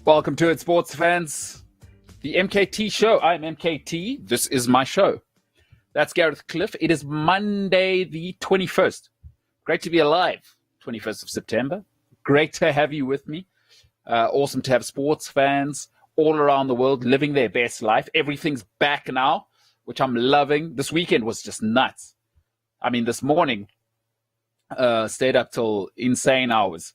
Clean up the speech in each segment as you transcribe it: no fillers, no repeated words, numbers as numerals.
Welcome to it, sports fans. The MKT show. I'm MKT. This is my show. That's Gareth Cliff. It is Monday the 21st. Great to be alive. 21st of September. Great to have you with me. Awesome to have sports fans all around the world living their best life. Everything's back now, which I'm loving. This weekend was just nuts. I mean, this morning, stayed up till insane hours.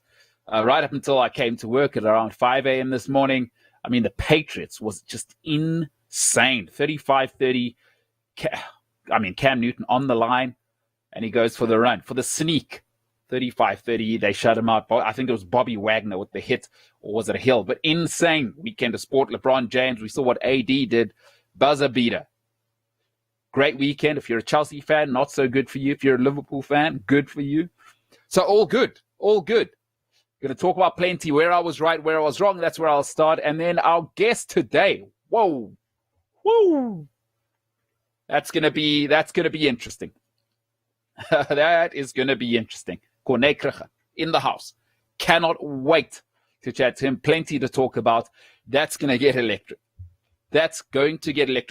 Right up until I came to work at around 5 a.m. this morning. I mean, the Patriots was just insane. 35-30. Cam Newton on the line, and he goes for the run, for the sneak. 35-30. They shut him out. I think it was Bobby Wagner with the hit, or was it a Hill? But insane weekend of sport. LeBron James, we saw what AD did. Buzzer beater. Great weekend. If you're a Chelsea fan, not so good for you. If you're a Liverpool fan, good for you. So all good. All good. Going to talk about plenty, where I was right, where I was wrong. That's where I'll start. And then our guest today. Whoa. That's going to be interesting. That is going to be interesting. Corné Krige in the house. Cannot wait to chat to him. Plenty to talk about. That's going to get electric.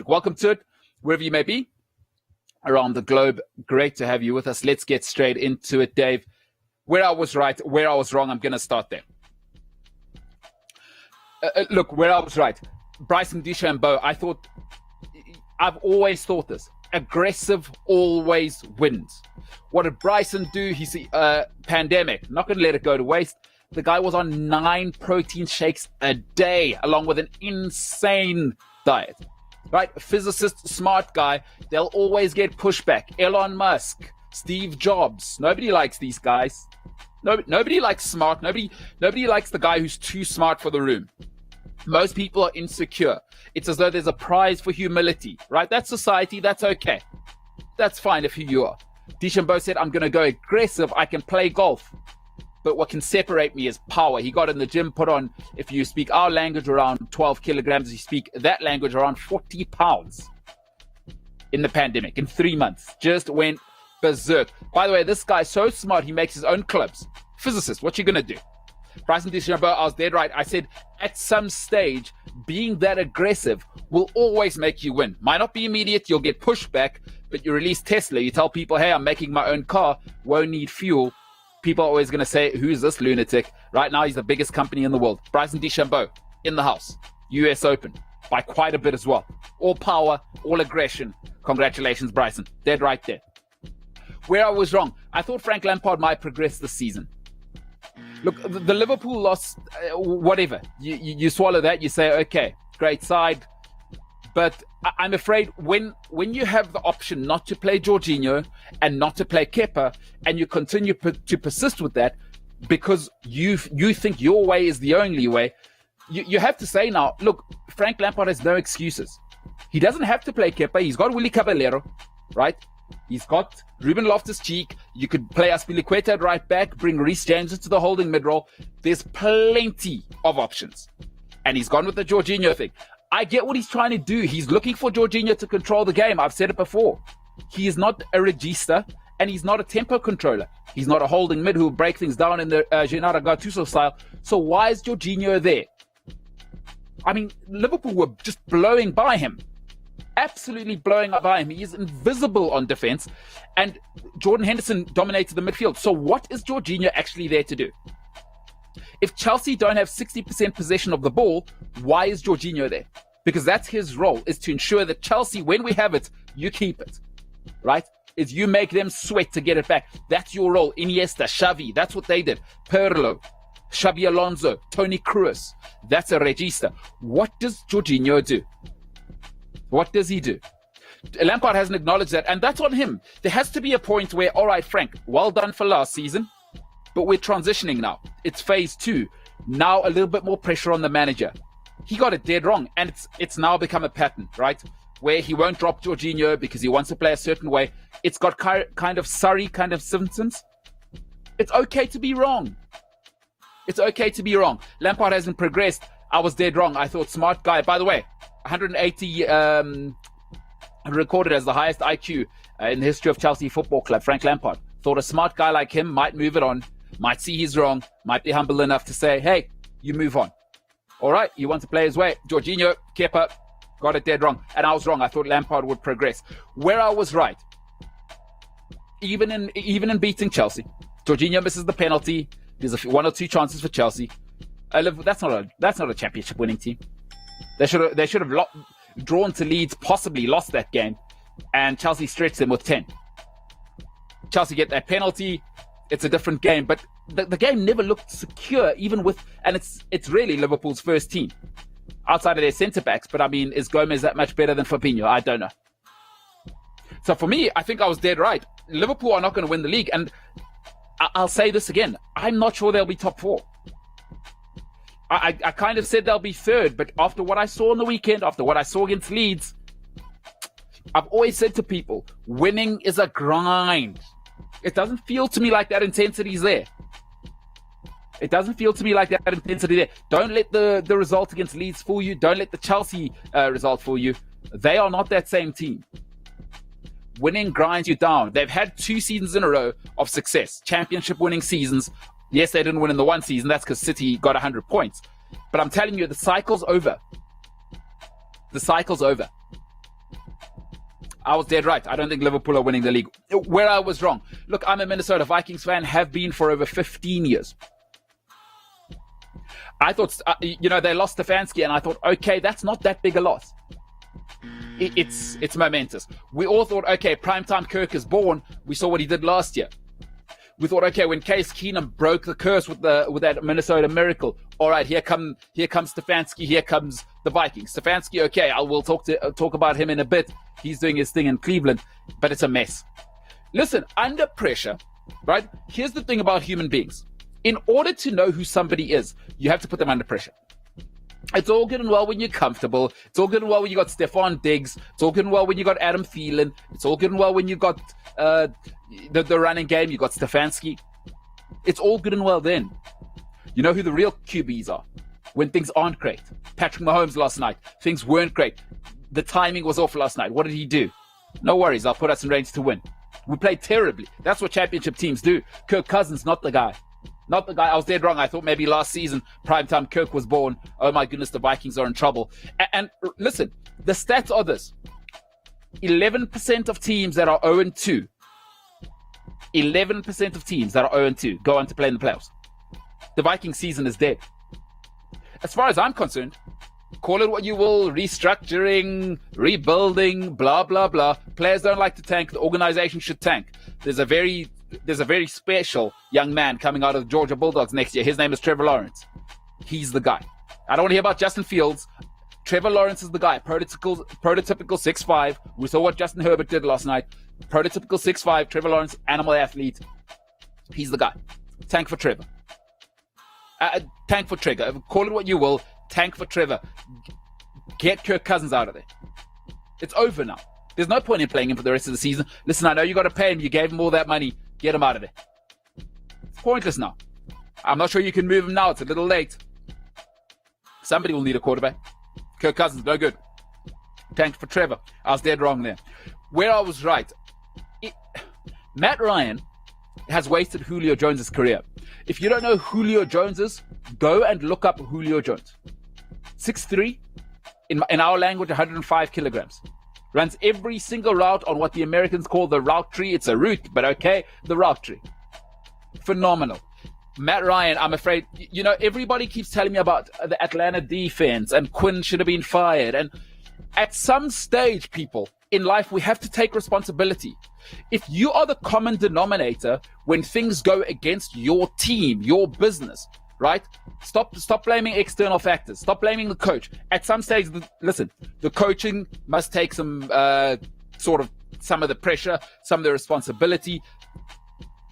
Welcome to it, wherever you may be around the globe. Great to have you with us. Let's get straight into it, Dave. Where I was right, where I was wrong, I'm going to start there. Look, where I was right. Bryson DeChambeau, I've always thought this. Aggressive always wins. What did Bryson do? He's pandemic. Not going to let it go to waste. The guy was on 9 protein shakes a day, along with an insane diet. Right? Physicist, smart guy. They'll always get pushback. Elon Musk, Steve Jobs. Nobody likes these guys. Nobody likes smart. Nobody likes the guy who's too smart for the room. Most people are insecure. It's as though there's a prize for humility, right? That's society. That's okay. That's fine if who you are. DeChambeau said, I'm going to go aggressive. I can play golf. But what can separate me is power. He got in the gym, put on, if you speak our language, around 12 kilograms. You speak that language, around 40 pounds in the pandemic, in 3 months. Just went berserk. By the way, this guy's so smart, he makes his own clubs. Physicist, what you going to do? Bryson DeChambeau, I was dead right. I said, at some stage, being that aggressive will always make you win. Might not be immediate, you'll get pushback, but you release Tesla, you tell people, hey, I'm making my own car, won't need fuel. People are always going to say, who's this lunatic? Right now, he's the biggest company in the world. Bryson DeChambeau, in the house. US Open, by quite a bit as well. All power, all aggression. Congratulations, Bryson. Dead right there. Where I was wrong, I thought Frank Lampard might progress this season. Look, the Liverpool loss, whatever. You swallow that, you say, okay, great side. But I'm afraid when you have the option not to play Jorginho and not to play Kepa, and you continue to persist with that because you think your way is the only way, you have to say now, look, Frank Lampard has no excuses. He doesn't have to play Kepa. He's got Willy Caballero, right? He's got Reuben Loftus-Cheek. You could play Aspilicueta at right back, bring Reece James into the holding mid-role. There's plenty of options. And he's gone with the Jorginho thing. I get what he's trying to do. He's looking for Jorginho to control the game. I've said it before. He is not a regista, and he's not a tempo controller. He's not a holding mid who will break things down in the Gennaro Gattuso style. So why is Jorginho there? I mean, Liverpool were just blowing by him. Absolutely blowing up by him. He is invisible on defense, and Jordan Henderson dominated the midfield. So what is Jorginho actually there to do? If Chelsea don't have 60% possession of the ball, why is Jorginho there? Because that's his role, is to ensure that Chelsea, when we have it, you keep it, right? Is you make them sweat to get it back. That's your role. Iniesta, Xavi, that's what they did. Pirlo, Xabi Alonso, Toni Kroos, that's a regista. What does Jorginho do? What does he do? Lampard hasn't acknowledged that, and that's on him. There has to be a point where, all right, Frank, well done for last season, but we're transitioning now. It's phase 2. Now a little bit more pressure on the manager. He got it dead wrong, and it's now become a pattern, right? Where he won't drop Jorginho because he wants to play a certain way. It's got kind of Surrey kind of symptoms. It's okay to be wrong. It's okay to be wrong. Lampard hasn't progressed. I was dead wrong. I thought smart guy. By the way, 180 recorded as the highest IQ in the history of Chelsea Football Club. Frank Lampard thought a smart guy like him might move it on, might see he's wrong, might be humble enough to say, hey, you move on. All right, he wants to play his way. Jorginho, Kepa, got it dead wrong. And I was wrong. I thought Lampard would progress. Where I was right, even in beating Chelsea, Jorginho misses the penalty. There's one or two chances for Chelsea. That's not a championship winning team. They should have drawn to Leeds, possibly lost that game, and Chelsea stretched them with 10. Chelsea get that penalty. It's a different game, but the game never looked secure, even with, and it's really Liverpool's first team outside of their centre backs. But I mean, is Gomez that much better than Fabinho? I don't know. So for me, I think I was dead right. Liverpool are not going to win the league, and I'll say this again: I'm not sure they'll be top 4. I kind of said they'll be third, but after what I saw on the weekend, after what I saw against Leeds, I've always said to people, winning is a grind. It doesn't feel to me like that intensity is there. It doesn't feel to me like that intensity there. Don't let the result against Leeds fool you. Don't let the Chelsea result fool you. They are not that same team. Winning grinds you down. They've had 2 seasons in a row of success, championship winning seasons. Yes, they didn't win in the one season. That's because City got 100 points. But I'm telling you, the cycle's over. The cycle's over. I was dead right. I don't think Liverpool are winning the league. Where I was wrong. Look, I'm a Minnesota Vikings fan, have been for over 15 years. I thought, they lost Stefanski, and I thought, okay, that's not that big a loss. It's momentous. We all thought, okay, primetime Kirk is born. We saw what he did last year. We thought, okay, when Case Keenum broke the curse with that Minnesota miracle, all right, here comes Stefanski, here comes the Vikings. Stefanski, okay, we'll talk about him in a bit. He's doing his thing in Cleveland, but it's a mess. Listen, under pressure, right? Here's the thing about human beings. In order to know who somebody is, you have to put them under pressure. It's all good and well when you're comfortable. It's all good and well when you got Stephon Diggs. It's all good and well when you got Adam Thielen. It's all good and well when you got the running game. You got Stefanski. It's all good and well then. You know who the real QBs are when things aren't great. Patrick Mahomes last night. Things weren't great. The timing was off last night. What did he do? No worries. I'll put us in range to win. We played terribly. That's what championship teams do. Kirk Cousins, not the guy. Not the guy. I was dead wrong. I thought maybe last season, primetime Kirk was born. Oh my goodness, the Vikings are in trouble. And listen, the stats are this. 11% of teams that are 0-2, 11% of teams that are 0-2 go on to play in the playoffs. The Viking season is dead. As far as I'm concerned, call it what you will, restructuring, rebuilding, blah, blah, blah. Players don't like to tank. The organization should tank. There's a very special young man coming out of the Georgia Bulldogs next year. His name is Trevor Lawrence. He's the guy. I don't want to hear about Justin Fields. Trevor Lawrence is the guy. Prototypical 6'5". We saw what Justin Herbert did last night. Prototypical 6'5", Trevor Lawrence, animal athlete. He's the guy. Tank for Trevor. Tank for Trevor. Call it what you will. Tank for Trevor. Get Kirk Cousins out of there. It's over now. There's no point in playing him for the rest of the season. Listen, I know you got to pay him. You gave him all that money. Get him out of there. It's pointless now. I'm not sure you can move him now. It's a little late. Somebody will need a quarterback. Kirk Cousins, no good. Tank for Trevor. I was dead wrong there. Where I was right. Matt Ryan has wasted Julio Jones' career. If you don't know who Julio Jones is, go and look up Julio Jones. 6'3", in our language, 105 kilograms. Runs every single route on what the Americans call the route tree. It's a route, but okay, the route tree. Phenomenal. Matt Ryan, I'm afraid, everybody keeps telling me about the Atlanta defense and Quinn should have been fired. And at some stage, people, in life, we have to take responsibility. If you are the common denominator when things go against your team, your business, right? Stop blaming external factors. Stop blaming the coach. At some stage, the coaching must take some some of the pressure, some of the responsibility.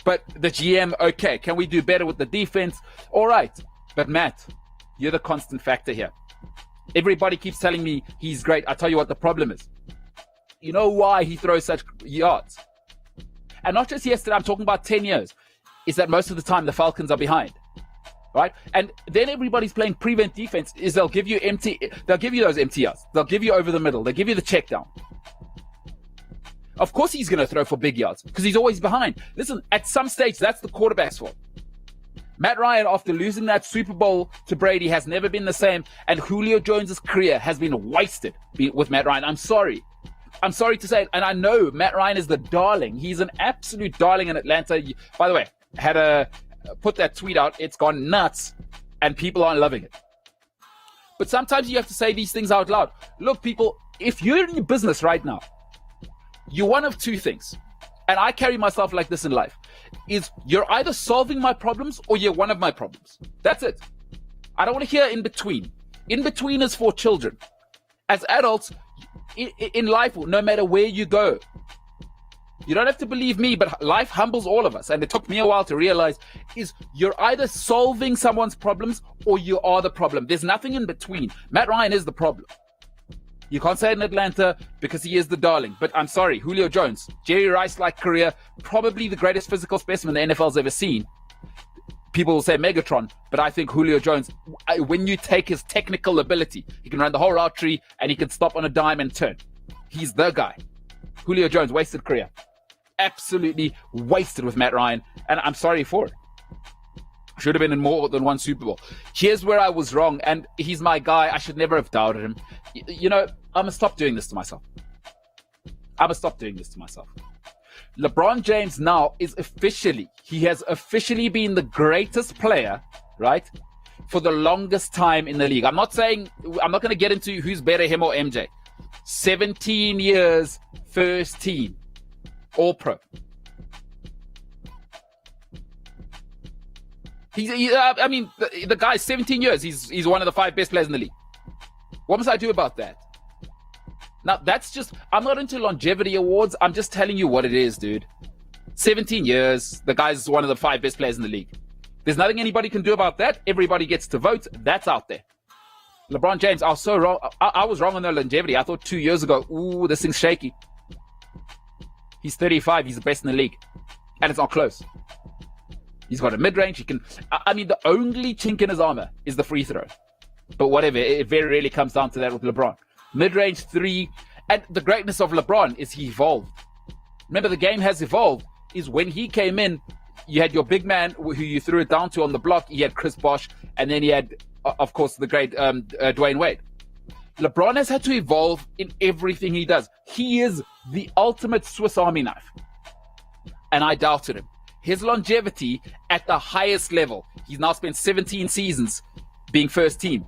But the GM, okay, can we do better with the defense? All right. But Matt, you're the constant factor here. Everybody keeps telling me he's great. I tell you what the problem is. You know why he throws such yards? And not just yesterday, I'm talking about 10 years. Is that most of the time the Falcons are behind. Right? And then everybody's playing prevent defense is they'll give you those MTRs. They'll give you over the middle. They'll give you the check down. Of course he's going to throw for big yards because he's always behind. Listen, at some stage, that's the quarterback's fault. Matt Ryan, after losing that Super Bowl to Brady, has never been the same. And Julio Jones' career has been wasted with Matt Ryan. I'm sorry to say it. And I know Matt Ryan is the darling. He's an absolute darling in Atlanta. By the way, put that tweet out. It's gone nuts and people aren't loving it. But sometimes you have to say these things out loud. Look, people, if you're in your business right now, you're one of two things. And I carry myself like this in life, is you're either solving my problems or you're one of my problems. That's it. I don't want to hear in between. In between is for children. As adults, in life, no matter where you go, you don't have to believe me, but life humbles all of us. And it took me a while to realize is you're either solving someone's problems or you are the problem. There's nothing in between. Matt Ryan is the problem. You can't say it in Atlanta because he is the darling. But I'm sorry, Julio Jones, Jerry Rice-like career, probably the greatest physical specimen the NFL's ever seen. People will say Megatron, but I think Julio Jones, when you take his technical ability, he can run the whole route tree and he can stop on a dime and turn. He's the guy. Julio Jones, wasted career. Absolutely wasted with Matt Ryan, and I'm sorry for it. Should have been in more than one Super Bowl. Here's where I was wrong, and he's my guy. I should never have doubted him. I'm going to stop doing this to myself. LeBron James now he has officially been the greatest player, right, for the longest time in the league. I'm not going to get into who's better, him or MJ. 17 years, first team, all pro. The guy's 17 years. He's one of the 5 best players in the league. What must I do about that? Now, I'm not into longevity awards. I'm just telling you what it is, dude. 17 years. The guy's one of the 5 best players in the league. There's nothing anybody can do about that. Everybody gets to vote. That's out there. LeBron James, I was so wrong. I was wrong on the longevity. I thought 2 years ago, this thing's shaky. He's 35. He's the best in the league. And it's not close. He's got a mid-range. The only chink in his armor is the free throw. But whatever, it very rarely comes down to that with LeBron. Mid-range 3. And the greatness of LeBron is he evolved. Remember, the game has evolved. Is when he came in, you had your big man who you threw it down to on the block. He had Chris Bosh. And then he had, of course, the great Dwayne Wade. LeBron has had to evolve in everything he does. He is the ultimate Swiss Army knife. And I doubted him. His longevity at the highest level. He's now spent 17 seasons being first team.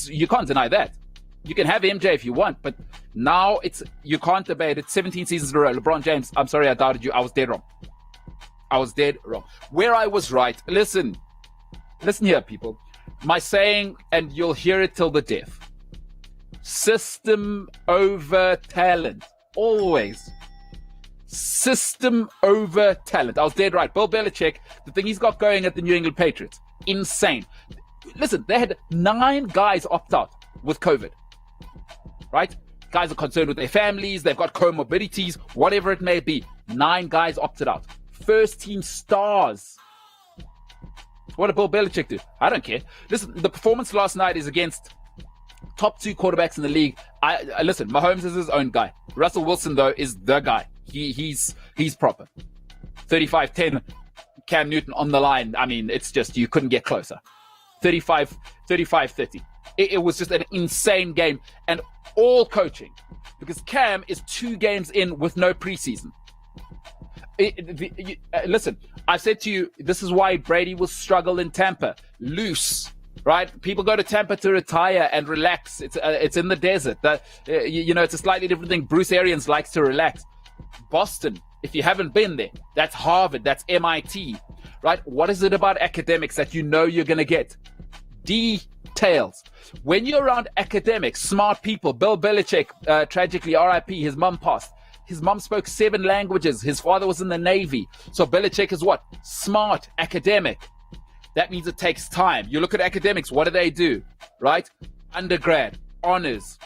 You can't deny that. You can have MJ if you want, but now you can't debate it. 17 seasons in a row. LeBron James, I'm sorry I doubted you. I was dead wrong. Where I was right. Listen here, people. My saying, and you'll hear it till the death. System over talent. Always. System over talent. I was dead right. Bill Belichick, the thing he's got going at the New England Patriots, insane. Listen, they had 9 guys opt out with COVID. Right? Guys are concerned with their families, they've got comorbidities, whatever it may be. 9 guys opted out. First team stars. What did Bill Belichick do? I don't care. Listen, the performance last night is against top 2 quarterbacks in the league. Listen, Mahomes is his own guy. Russell Wilson, though, is the guy. He's proper. 35-10, Cam Newton on the line. It's just, you couldn't get closer. 35-30. It was just an insane game. And all coaching. Because Cam is 2 games in with no preseason. Listen, I said to you, this is why Brady will struggle in Tampa. Loose. Right? People go to Tampa to retire and relax. It's in the desert. It's a slightly different thing. Bruce Arians likes to relax. Boston, if you haven't been there, that's Harvard, that's MIT, right? What is it about academics that you know you're going to get? Details. When you're around academics, smart people, Bill Belichick, tragically, RIP, his mom passed. His mom spoke 7 languages. His father was in the Navy. So Belichick is what? Smart, academic. That means it takes time. You look at academics, what do? Right? Undergrad, honors,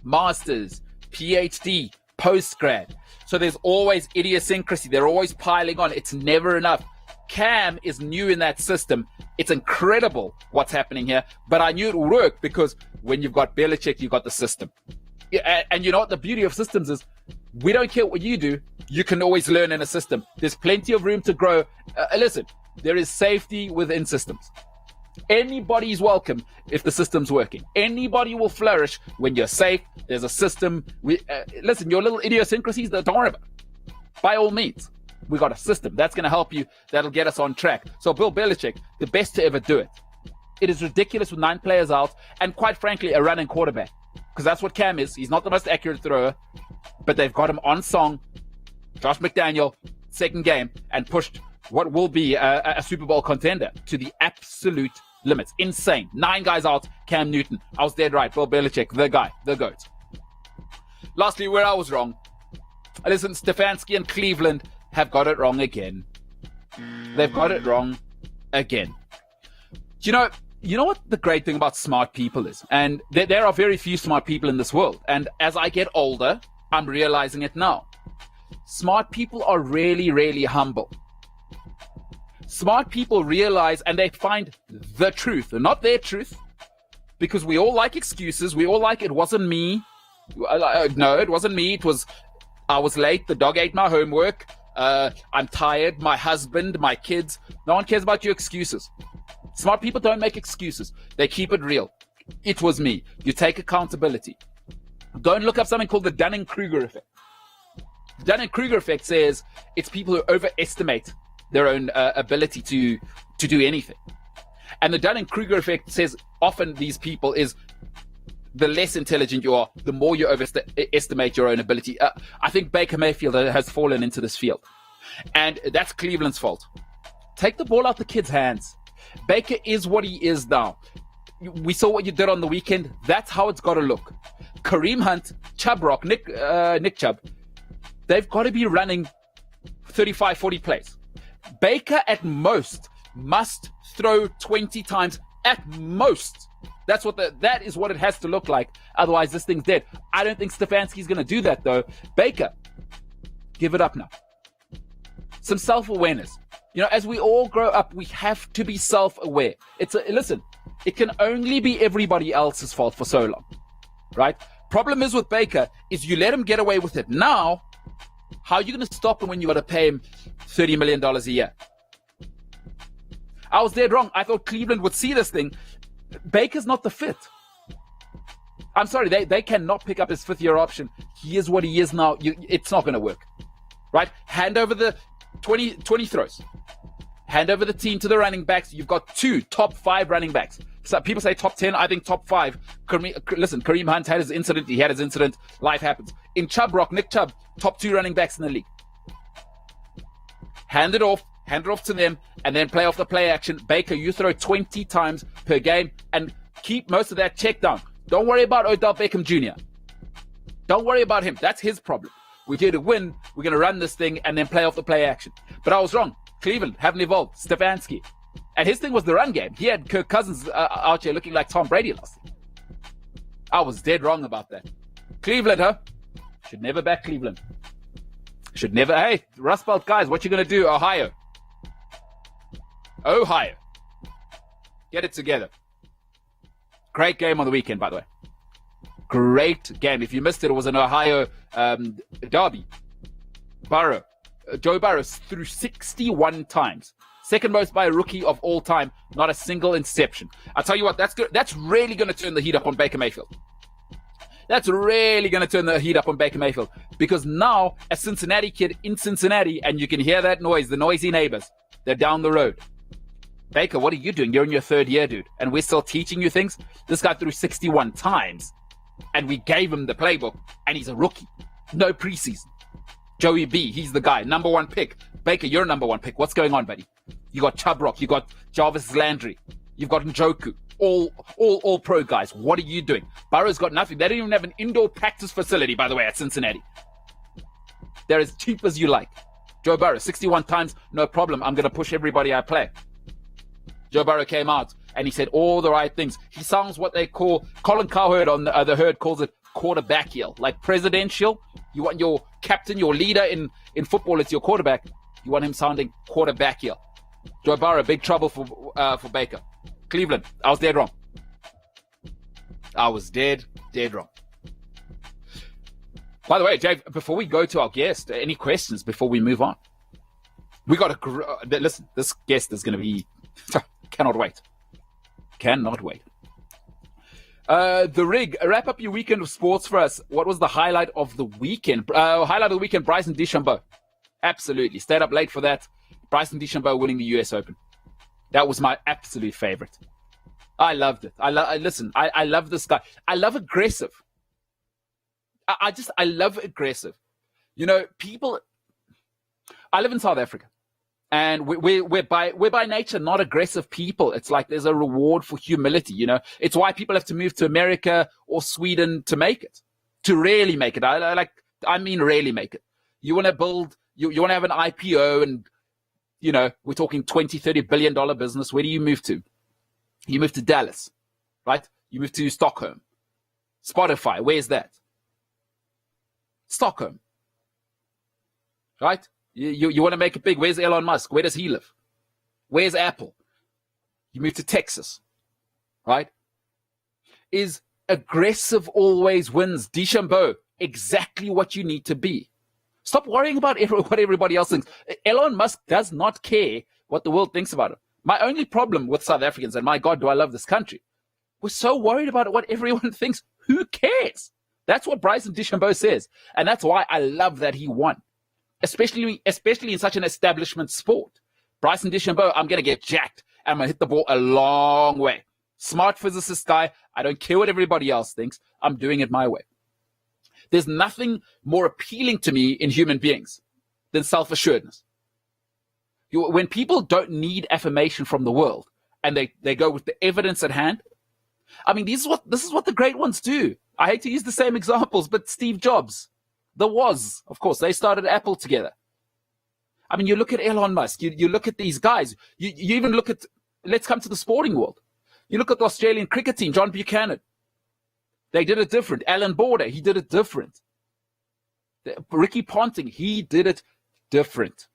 masters, PhD, postgrad. So there's always idiosyncrasy. They're always piling on. It's never enough. Cam is new in that system. It's incredible what's happening here. But I knew it would work because when you've got Belichick, you've got the system. And you know what the beauty of systems is? We don't care what you do. you can always learn in a system. There's plenty of room to grow. Listen, there is safety within systems. Anybody is welcome if the system's working. Anybody will flourish when you're safe. There's a system. Listen, your little idiosyncrasies, don't worry about it. By all means, we got a system that's going to help you. That'll get us on track. So Bill Belichick, the best to ever do it. It is ridiculous with 9 players out and, quite frankly, a running quarterback. Because that's what Cam is. He's not the most accurate thrower, but they've got him on song. Josh McDaniel, second game, and pushed what will be a Super Bowl contender to the absolute limits. Insane. 9 guys out. Cam Newton. I was dead right. Bill Belichick, the guy, the GOAT. Lastly, where I was wrong. Listen, Stefanski and Cleveland have got it wrong again. They've got it wrong again. You know what the great thing about smart people is? And there are very few smart people in this world. And as I get older, I'm realizing it now. Smart people are really, really humble. Smart people realize and they find the truth, and not their truth, because we all like excuses. We all like, it wasn't me. No, it wasn't me. I was late. The dog ate my homework. I'm tired. My husband, my kids. No one cares about your excuses. Smart people don't make excuses. They keep it real. It was me. You take accountability. Don't look up something called the Dunning-Kruger effect. The Dunning-Kruger effect says it's people who overestimate their own ability to do anything. And the Dunning-Kruger effect says often these people is the less intelligent you are, the more you overestimate your own ability. I think Baker Mayfield has fallen into this field. And that's Cleveland's fault. Take the ball out the kid's hands. Baker is what he is now. We saw what you did on the weekend. That's how it's got to look. Kareem Hunt, Chubb Rock, Nick Chubb, they've got to be running 35, 40 plays. Baker at most must throw 20 times at most. That is what it has to look like. Otherwise, this thing's dead. I don't think Stefanski's going to do that, though. Baker, give it up now. Some self-awareness. As we all grow up, we have to be self-aware. Listen, it can only be everybody else's fault for so long, right? Problem is with Baker is you let him get away with it now. How are you going to stop him when you got to pay him $30 million a year? I was dead wrong. I thought Cleveland would see this thing. Baker's not the fit. I'm sorry, they cannot pick up his 5th-year option. He is what he is now. It's not going to work, right? Hand over the 20 throws. Hand over the team to the running backs. You've got 2 top 5 running backs. So people say top 10. I think top 5. Listen, Kareem Hunt had his incident. He had his incident. Life happens. In Chubb Rock, Nick Chubb, top 2 running backs in the league. Hand it off to them, and then play off the play action. Baker, you throw 20 times per game and keep most of that check down. Don't worry about Odell Beckham Jr. Don't worry about him. That's his problem. We're here to win. We're going to run this thing and then play off the play action. But I was wrong. Cleveland haven't evolved. Stefanski. And his thing was the run game. He had Kirk Cousins out here looking like Tom Brady last year. I was dead wrong about that. Cleveland, huh? Should never back Cleveland. Should never. Hey, Rust Belt guys, what you going to do? Ohio. Get it together. Great game on the weekend, by the way. Great game. If you missed it, it was an Ohio derby. Joe Burrow threw 61 times. Second most by a rookie of all time. Not a single interception. I'll tell you what, that's good. That's really going to turn the heat up on Baker Mayfield. That's really going to turn the heat up on Baker Mayfield. Because now, a Cincinnati kid in Cincinnati, and you can hear that noise, the noisy neighbors. They're down the road. Baker, what are you doing? You're in your 3rd year, dude. And we're still teaching you things? This guy threw 61 times. And we gave him the playbook. And he's a rookie. No preseason. Joey B, he's the guy. Number 1 pick. Baker, you're number 1 pick. What's going on, buddy? You got Chubb Rock. You got Jarvis Landry. You've got Njoku. All pro guys. What are you doing? Burrow's got nothing. They don't even have an indoor practice facility, by the way, at Cincinnati. They're as cheap as you like. Joe Burrow, 61 times, no problem. I'm going to push everybody I play. Joe Burrow came out and he said all the right things. He sounds what they call, Colin Cowherd on the Herd calls it quarterbackial, like presidential. You want your captain, your leader in football, it's your quarterback. You want him sounding quarterbackial. Joe Burrow, big trouble for Baker. Cleveland, I was dead wrong. I was dead wrong. By the way, Dave, before we go to our guest, any questions before we move on? We got to listen. This guest is going to be cannot wait. The Rig, wrap up your weekend of sports for us. What was the highlight of the weekend? Bryson DeChambeau. Absolutely. Stayed up late for that. Bryson DeChambeau winning the US Open. That was my absolute favorite. I loved it. I love this guy. I love aggressive. I love aggressive. You know, people. I live in South Africa, and we're by nature not aggressive people. It's like there's a reward for humility. You know, it's why people have to move to America or Sweden to make it, to really make it. I mean, really make it. You want to build. You want to have an IPO, and you know, we're talking $20-30 billion business. Where do you move to? You move to Dallas, right? You move to Stockholm. Spotify, where's that? Stockholm, right? You want to make it big. Where's Elon Musk? Where does he live? Where's Apple? You move to Texas, right? Is aggressive always wins. DeChambeau, exactly what you need to be. Stop worrying about what everybody else thinks. Elon Musk does not care what the world thinks about him. My only problem with South Africans, and my God, do I love this country, we're so worried about what everyone thinks. Who cares? That's what Bryson DeChambeau says. And that's why I love that he won, especially in such an establishment sport. Bryson DeChambeau, I'm going to get jacked. I'm going to hit the ball a long way. Smart physicist guy. I don't care what everybody else thinks. I'm doing it my way. There's nothing more appealing to me in human beings than self-assuredness. When people don't need affirmation from the world and they go with the evidence at hand, I mean, this is what the great ones do. I hate to use the same examples, but Steve Jobs, of course, they started Apple together. I mean, you look at Elon Musk, you look at these guys, you even look at, let's come to the sporting world. You look at the Australian cricket team, John Buchanan. They did it different. Alan Border, he did it different. Ricky Ponting, he did it different.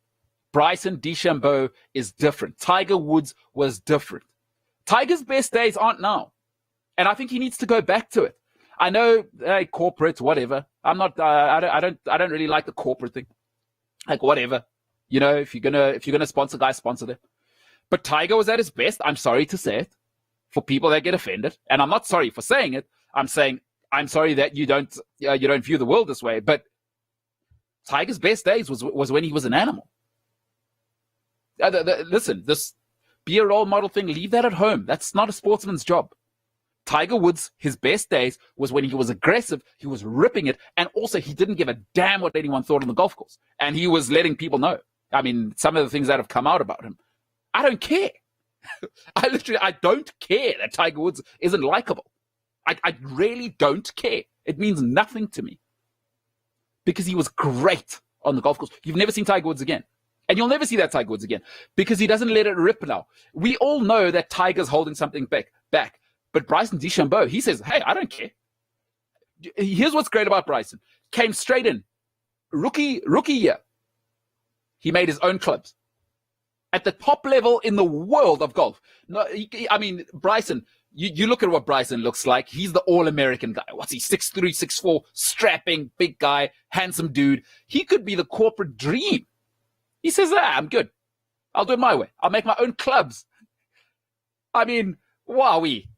Bryson DeChambeau is different. Tiger Woods was different. Tiger's best days aren't now. And I think he needs to go back to it. I know, corporate, whatever. I'm not, I don't really like the corporate thing. Like, whatever. You know, if you're gonna sponsor guys, sponsor them. But Tiger was at his best. I'm sorry to say it for people that get offended. And I'm not sorry for saying it. I'm saying, I'm sorry that you don't view the world this way. But Tiger's best days was when he was an animal. Listen, this be a role model thing, leave that at home. That's not a sportsman's job. Tiger Woods, his best days was when he was aggressive, he was ripping it, and also he didn't give a damn what anyone thought on the golf course. And he was letting people know. I mean, some of the things that have come out about him, I don't care. I don't care that Tiger Woods isn't likable. I really don't care. It means nothing to me. Because he was great on the golf course. You've never seen Tiger Woods again. And you'll never see that Tiger Woods again. Because he doesn't let it rip now. We all know that Tiger's holding something back. But Bryson DeChambeau, he says, hey, I don't care. Here's what's great about Bryson. Came straight in. Rookie year. He made his own clubs. At the top level in the world of golf. No, Bryson, you look at what Bryson looks like. He's the all-American guy. What's he, 6'3", 6'4", strapping, big guy, handsome dude. He could be the corporate dream. He says, I'm good. I'll do it my way. I'll make my own clubs. I mean, wowee.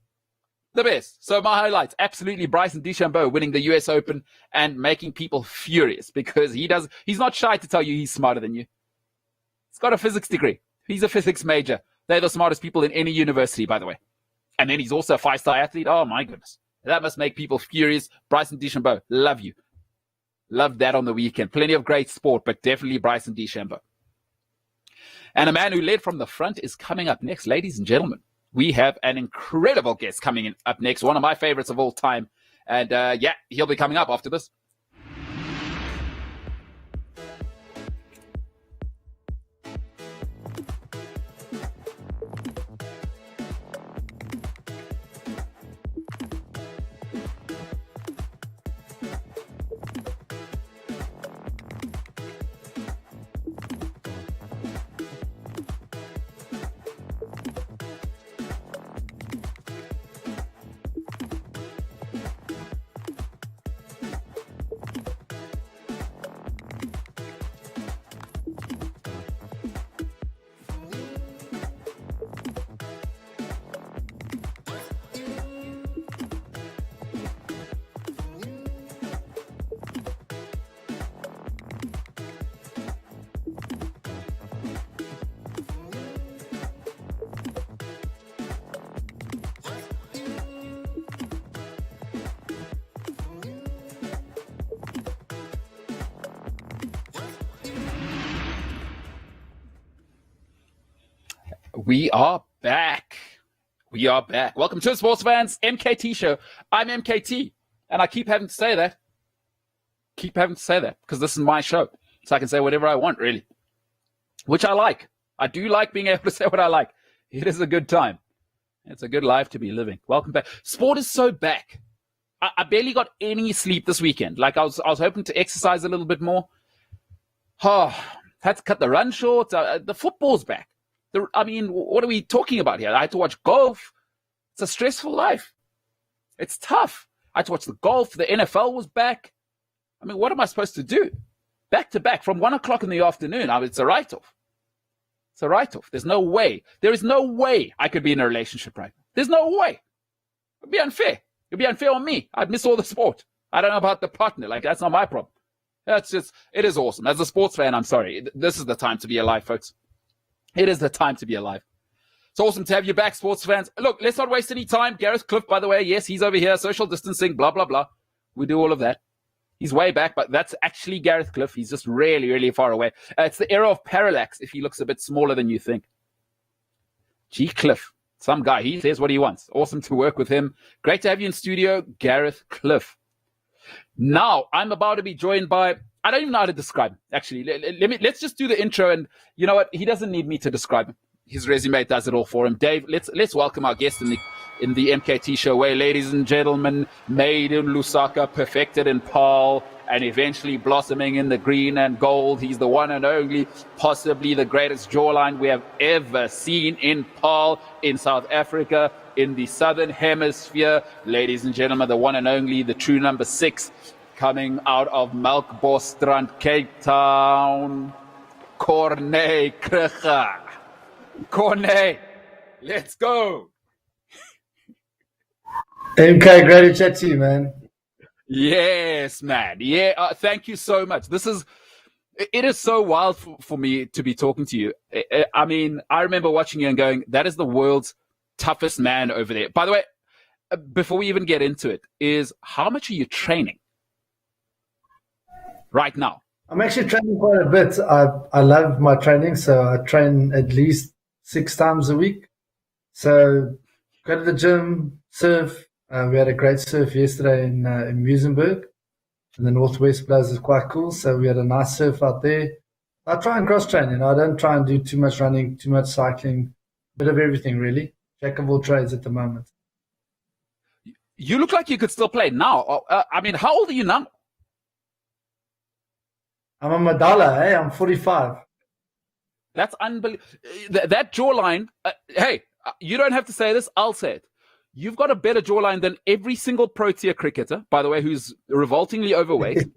The best. So my highlights, absolutely Bryson DeChambeau winning the US Open and making people furious because he's not shy to tell you he's smarter than you. He's got a physics degree. He's a physics major. They're the smartest people in any university, by the way. And then he's also a 5-star athlete. Oh, my goodness. That must make people furious. Bryson DeChambeau, love you. Loved that on the weekend. Plenty of great sport, but definitely Bryson DeChambeau. And a man who led from the front is coming up next, ladies and gentlemen. We have an incredible guest coming up next, one of my favorites of all time. And he'll be coming up after this. We are back. We are back. Welcome to the Sports Fans MKT show. I'm MKT, and I keep having to say that. Because this is my show. So I can say whatever I want, really. Which I like. I do like being able to say what I like. It is a good time. It's a good life to be living. Welcome back. Sport is so back. I barely got any sleep this weekend. Like I was hoping to exercise a little bit more. Had to cut the run short. The football's back. What are we talking about here? I had to watch golf. It's a stressful life. It's tough. I had to watch the golf. The NFL was back. I mean, what am I supposed to do? Back to back from 1 o'clock in the afternoon. It's a write-off. It's a write-off. There's no way. There is no way I could be in a relationship right now. There's no way. It'd be unfair. It'd be unfair on me. I'd miss all the sport. I don't know about the partner. Like, that's not my problem. It is awesome. As a sports fan, I'm sorry. This is the time to be alive, folks. It is the time to be alive. It's awesome to have you back, sports fans. Look, let's not waste any time. Gareth Cliff, by the way, yes, he's over here. Social distancing, blah, blah, blah. We do all of that. He's way back, but that's actually Gareth Cliff. He's just really, really far away. It's the era of parallax if he looks a bit smaller than you think. G. Cliff. Some guy, he says what he wants. Awesome to work with him. Great to have you in studio, Gareth Cliff. Now, I'm about to be joined by, I don't even know how to describe him, actually. Let's just do the intro, and you know what? He doesn't need me to describe him. His resume does it all for him. Dave, let's welcome our guest in the MKT show way. Ladies and gentlemen, made in Lusaka, perfected in Paarl, and eventually blossoming in the green and gold. He's the one and only, possibly the greatest jawline we have ever seen in Paarl, in South Africa, in the Southern Hemisphere. Ladies and gentlemen, the one and only, the true number 6, coming out of Melkbosstrand, Cape Town, Corné Krige. Corné, let's go. MK, great to chat to you, man. Yes, man. Yeah, thank you so much. It is so wild for me to be talking to you. I mean, I remember watching you and going, that is the world's toughest man over there. By the way, before we even get into it, is how much are you training right now? I'm actually training quite a bit. I love my training, so I train at least 6 times a week. So go to the gym, surf. We had a great surf yesterday in Muizenberg. And the Northwest Place is quite cool, so we had a nice surf out there. I try and cross-train, I don't try and do too much running, too much cycling, a bit of everything, really. Jack of all trades at the moment. You look like you could still play now. How old are you now? I'm a Madala, hey? I'm 45. That's unbelievable. That jawline, hey, you don't have to say this, I'll say it. You've got a better jawline than every single Protea cricketer, by the way, who's revoltingly overweight,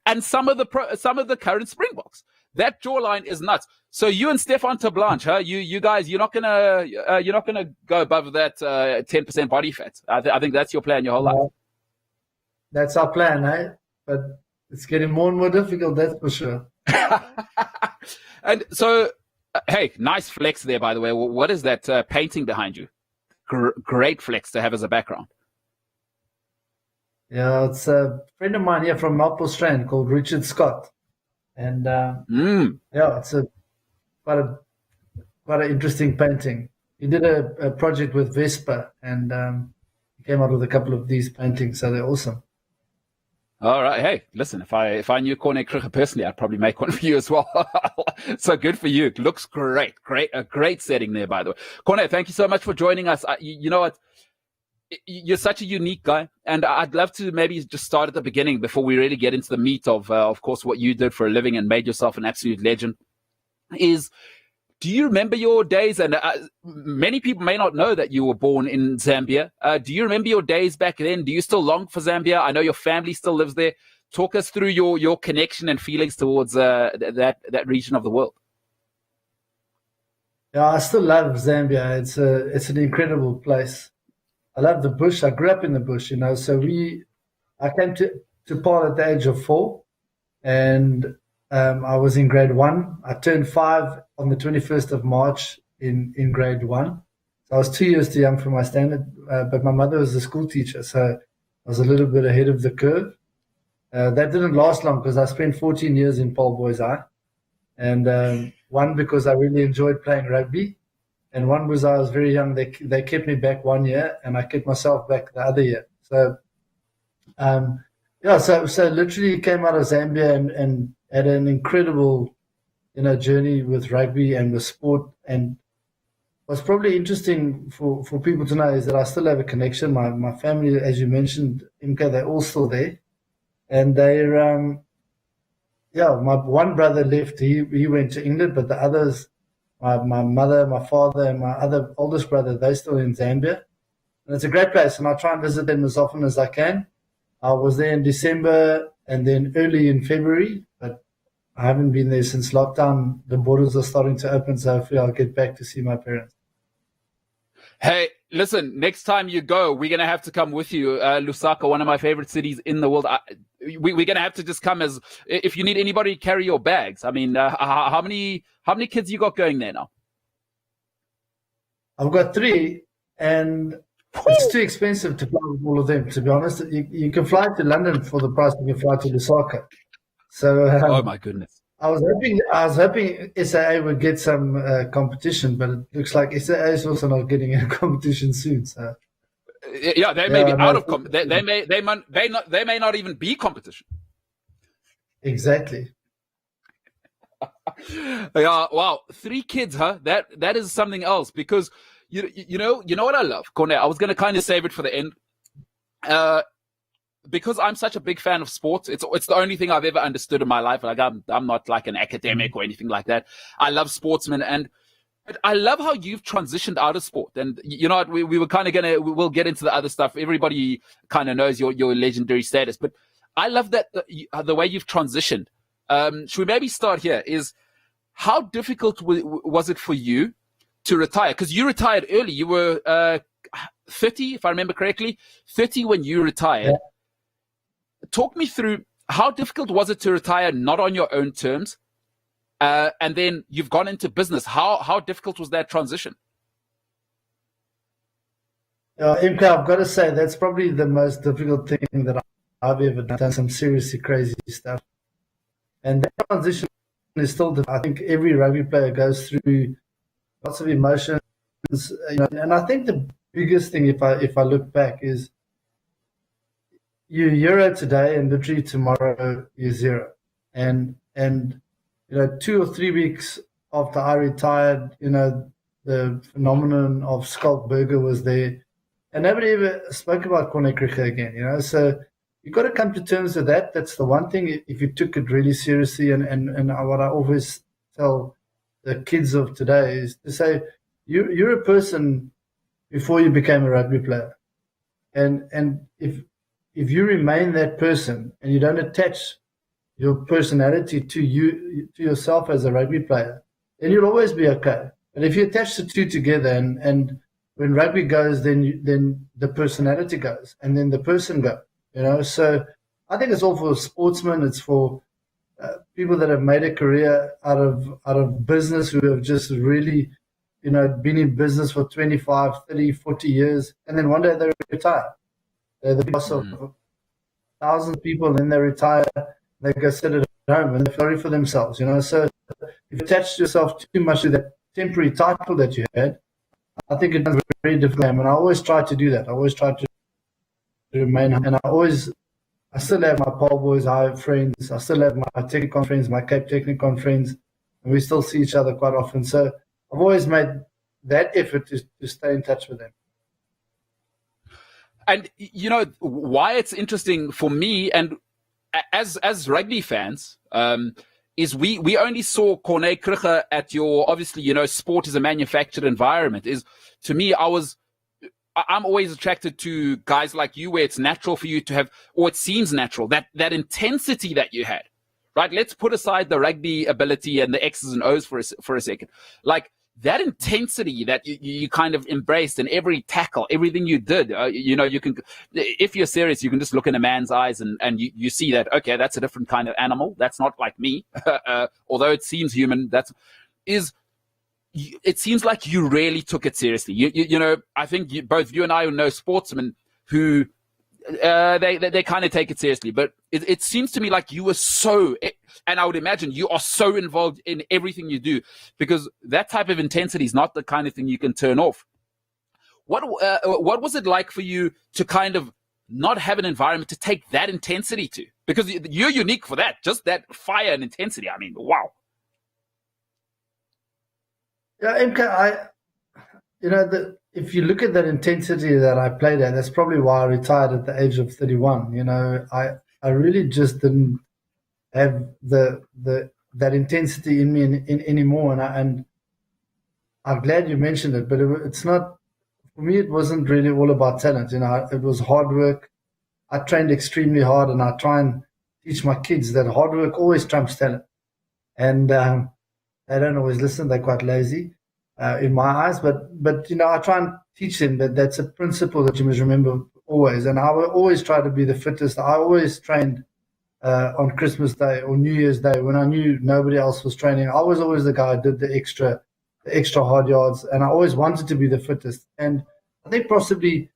and some of the current Springboks. That jawline is nuts. So you and Stefan Terblanche, huh? You guys, you're not gonna go above that 10% body fat. I think that's your plan your whole life. That's our plan, eh? But it's getting more and more difficult, that's for sure. And so, hey, nice flex there, by the way. What is that painting behind you? Great flex to have as a background. Yeah, it's a friend of mine here from Melkbosstrand called Richard Scott. And yeah, it's quite an interesting painting. He did a project with Vespa, and he came out with a couple of these paintings, so they're awesome. All right. Hey, listen, if I knew Corné Krige personally, I'd probably make one for you as well. So good for you. It looks great. A great setting there, by the way. Corné, thank you so much for joining us. You know what? You're such a unique guy, and I'd love to maybe just start at the beginning before we really get into the meat of course, what you did for a living and made yourself an absolute legend. Do you remember your days? And many people may not know that you were born in Zambia. Do you remember your days back then? Do you still long for Zambia? I know your family still lives there. Talk us through your connection and feelings towards that region of the world. Yeah, I still love Zambia. It's an incredible place. I love the bush. I grew up in the bush, So I came to Paarl at the age of 4, and I was in grade 1. I turned 5 on the 21st of March in grade 1. So I was 2 years too young for my standard, but my mother was a school teacher, so I was a little bit ahead of the curve. That didn't last long because I spent 14 years in Paarl Boys High. And one because I really enjoyed playing rugby, and one was I was very young. They kept me back 1 year, and I kept myself back the other year. So so literally came out of Zambia and had an incredible journey with rugby and with sport. And what's probably interesting for people to know is that I still have a connection. My family, as you mentioned, MK, they're all still there, and they're my one brother left. He went to England, but the others, my mother, my father, and my other oldest brother, they're still in Zambia. And it's a great place, and I try and visit them as often as I can. I was there in December and then early in February, but I haven't been there since lockdown. The borders are starting to open, so hopefully I'll get back to see my parents. Hey, listen, next time you go, we're going to have to come with you. Lusaka, one of my favorite cities in the world. We're going to have to just come as, if you need anybody to carry your bags. I mean, how many kids you got going there now? I've got 3, and it's too expensive to fly with all of them, to be honest. You can fly to London for the price you can fly to Lusaka. So, oh my goodness. I was hoping SAA would get some competition, but it looks like SAA is also not getting a competition soon. So, yeah, they may be out of they may not even be competition. Exactly. Yeah, wow, 3 kids, huh? That is something else, because you know what I love, Corné. I was going to kind of save it for the end. Because I'm such a big fan of sports, it's the only thing I've ever understood in my life. Like I'm not like an academic or anything like that. I love sportsmen, and I love how you've transitioned out of sport. And you know what, we were kind of we'll get into the other stuff. Everybody kind of knows your legendary status, but I love that the way you've transitioned. Should we maybe start here? Is how difficult was it for you to retire? Because you retired early. You were 30, if I remember correctly, 30 when you retired. Yeah. Talk me through, how difficult was it to retire not on your own terms, and then you've gone into business? How difficult was that transition? MK, I've got to say that's probably the most difficult thing that I've ever done. Some seriously crazy stuff, and that transition is still difficult. I think every rugby player goes through lots of emotions, and I think the biggest thing, if I look back, is you're Euro today, and literally tomorrow you're zero. And 2 or 3 weeks after I retired, the phenomenon of Schalk Burger was there, and nobody ever spoke about Corné Krige again. So you've got to come to terms with that. That's the one thing. If you took it really seriously, and what I always tell the kids of today is to say, you're a person before you became a rugby player, and if you remain that person and you don't attach your personality to yourself as a rugby player, then you'll always be okay. But if you attach the two together, and when rugby goes, then the personality goes, and then the person goes. So I think it's all for sportsmen. It's for people that have made a career out of business, who have just really, been in business for 25, 30, 40 years, and then one day they retire. They're the boss of thousands of people, and then they retire. They go sit at home and they're sorry for themselves. So if you attach yourself too much to that temporary title that you had, I think it becomes very difficult. And I always try to do that. I always try to remain, and I still have my Paul Boys, I have friends. I still have my Technicon friends, my Cape Technicon friends, and we still see each other quite often. So I've always made that effort to stay in touch with them. And why it's interesting for me, and as rugby fans, is we only saw Corné Krige at your, obviously, sport is a manufactured environment. Is, to me, I'm always attracted to guys like you, where it's natural for you to have, or it seems natural, that intensity that you had, right? Let's put aside the rugby ability and the X's and O's for a second. Like, that intensity that you kind of embraced in every tackle, everything you did, you can, if you're serious, you can just look in a man's eyes and you see that, okay, that's a different kind of animal. That's not like me. Although it seems human, it seems like you really took it seriously. I think both you and I know sportsmen who, they kind of take it seriously, but it seems to me like you were And I would imagine you are so involved in everything you do, because that type of intensity is not the kind of thing you can turn off. What was it like for you to kind of not have an environment to take that intensity to? Because you're unique for that, just that fire and intensity. I mean, wow. Yeah, MK, if you look at that intensity that I played at, that's probably why I retired at the age of 31. I really just didn't have that intensity in me anymore. And I'm glad you mentioned it, but it's not, for me, it wasn't really all about talent. It was hard work. I trained extremely hard, and I try and teach my kids that hard work always trumps talent. And they don't always listen. They're quite lazy in my eyes. But I try and teach them that that's a principle that you must remember always. And I will always try to be the fittest. I always trained on Christmas Day or New Year's Day when I knew nobody else was training. I was always the guy who did the extra hard yards, and I always wanted to be the fittest. And I think possibly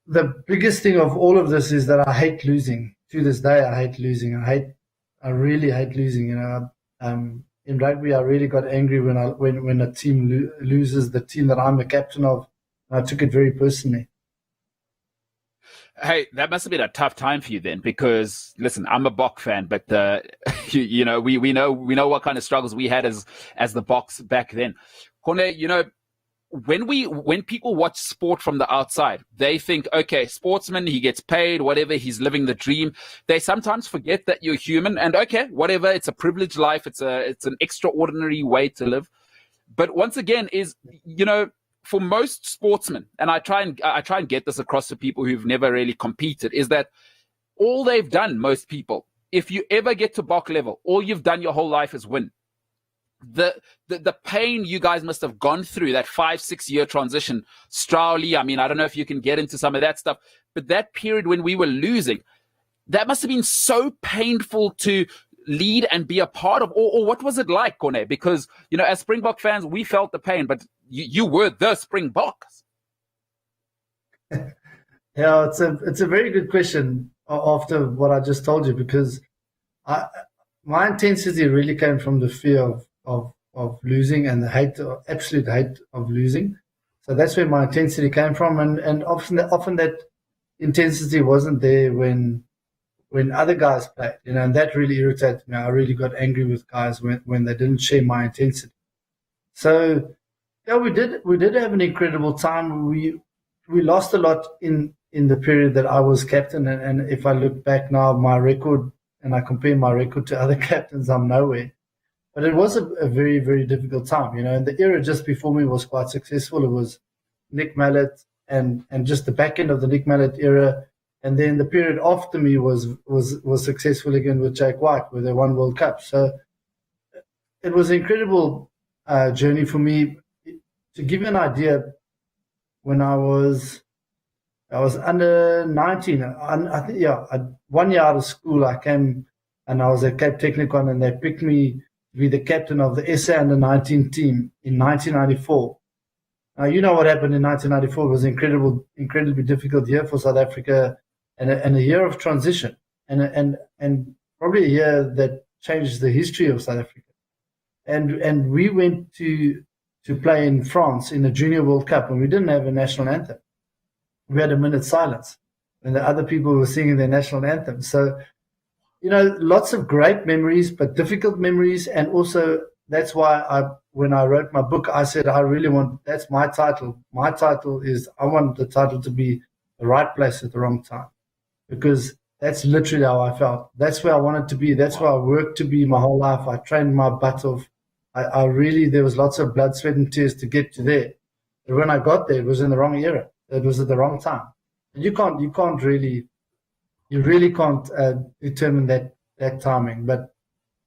the biggest thing of all of this is that I hate losing. To this day, I hate losing. I really hate losing. In rugby, I really got angry when a team loses, the team that I'm the captain of. And I took it very personally. Hey, that must have been a tough time for you then, because listen, I'm a Bok fan, but we know what kind of struggles we had as the Boks back then. Corné, when people watch sport from the outside, they think, okay, sportsman, he gets paid, whatever, he's living the dream. They sometimes forget that you're human, and okay, whatever, it's a privileged life, it's an extraordinary way to live. But once again, for most sportsmen, and I try and get this across to people who've never really competed, is that all they've done, most people, if you ever get to Bok level, all you've done your whole life is win. The pain you guys must have gone through, that 5-6 year transition, Strowley, I mean, I don't know if you can get into some of that stuff, but that period when we were losing, that must have been so painful to lead and be a part of, or what was it like, Corné? Because, as Springbok fans, we felt the pain, but you were the Springboks. Yeah, it's a very good question after what I just told you, because my intensity really came from the fear of losing and the absolute hate of losing. So that's where my intensity came from, and often that intensity wasn't there when other guys played, and that really irritated me. I really got angry with guys when they didn't share my intensity. So yeah, we did have an incredible time. We lost a lot in the period that I was captain, and if I look back now, my record, and I compare my record to other captains, I'm nowhere. But it was a very, very difficult time. And the era just before me was quite successful. It was Nick Mallett and just the back end of the Nick Mallett era. And then the period after me was successful again with Jake White, where they won World Cup. So it was an incredible journey for me. To give you an idea, when I was under 19. I think, 1 year out of school, I came and I was at Cape Technicon, and they picked me to be the captain of the SA under 19 team in 1994. Now, you know what happened in 1994. It was an incredibly difficult year for South Africa, and a year of transition, and probably a year that changed the history of South Africa. And we went to play in France in the Junior World Cup, and we didn't have a national anthem. We had a minute's silence when the other people were singing their national anthem. So, lots of great memories, but difficult memories. And also, that's why when I wrote my book, I said, that's my title. My title is, I want the title to be The Right Place at the Wrong Time. Because that's literally how I felt. That's where I wanted to be. That's where I worked to be my whole life. I trained my butt off. There was lots of blood, sweat, and tears to get to there. But when I got there, it was in the wrong era. It was at the wrong time. And you really can't determine that timing. But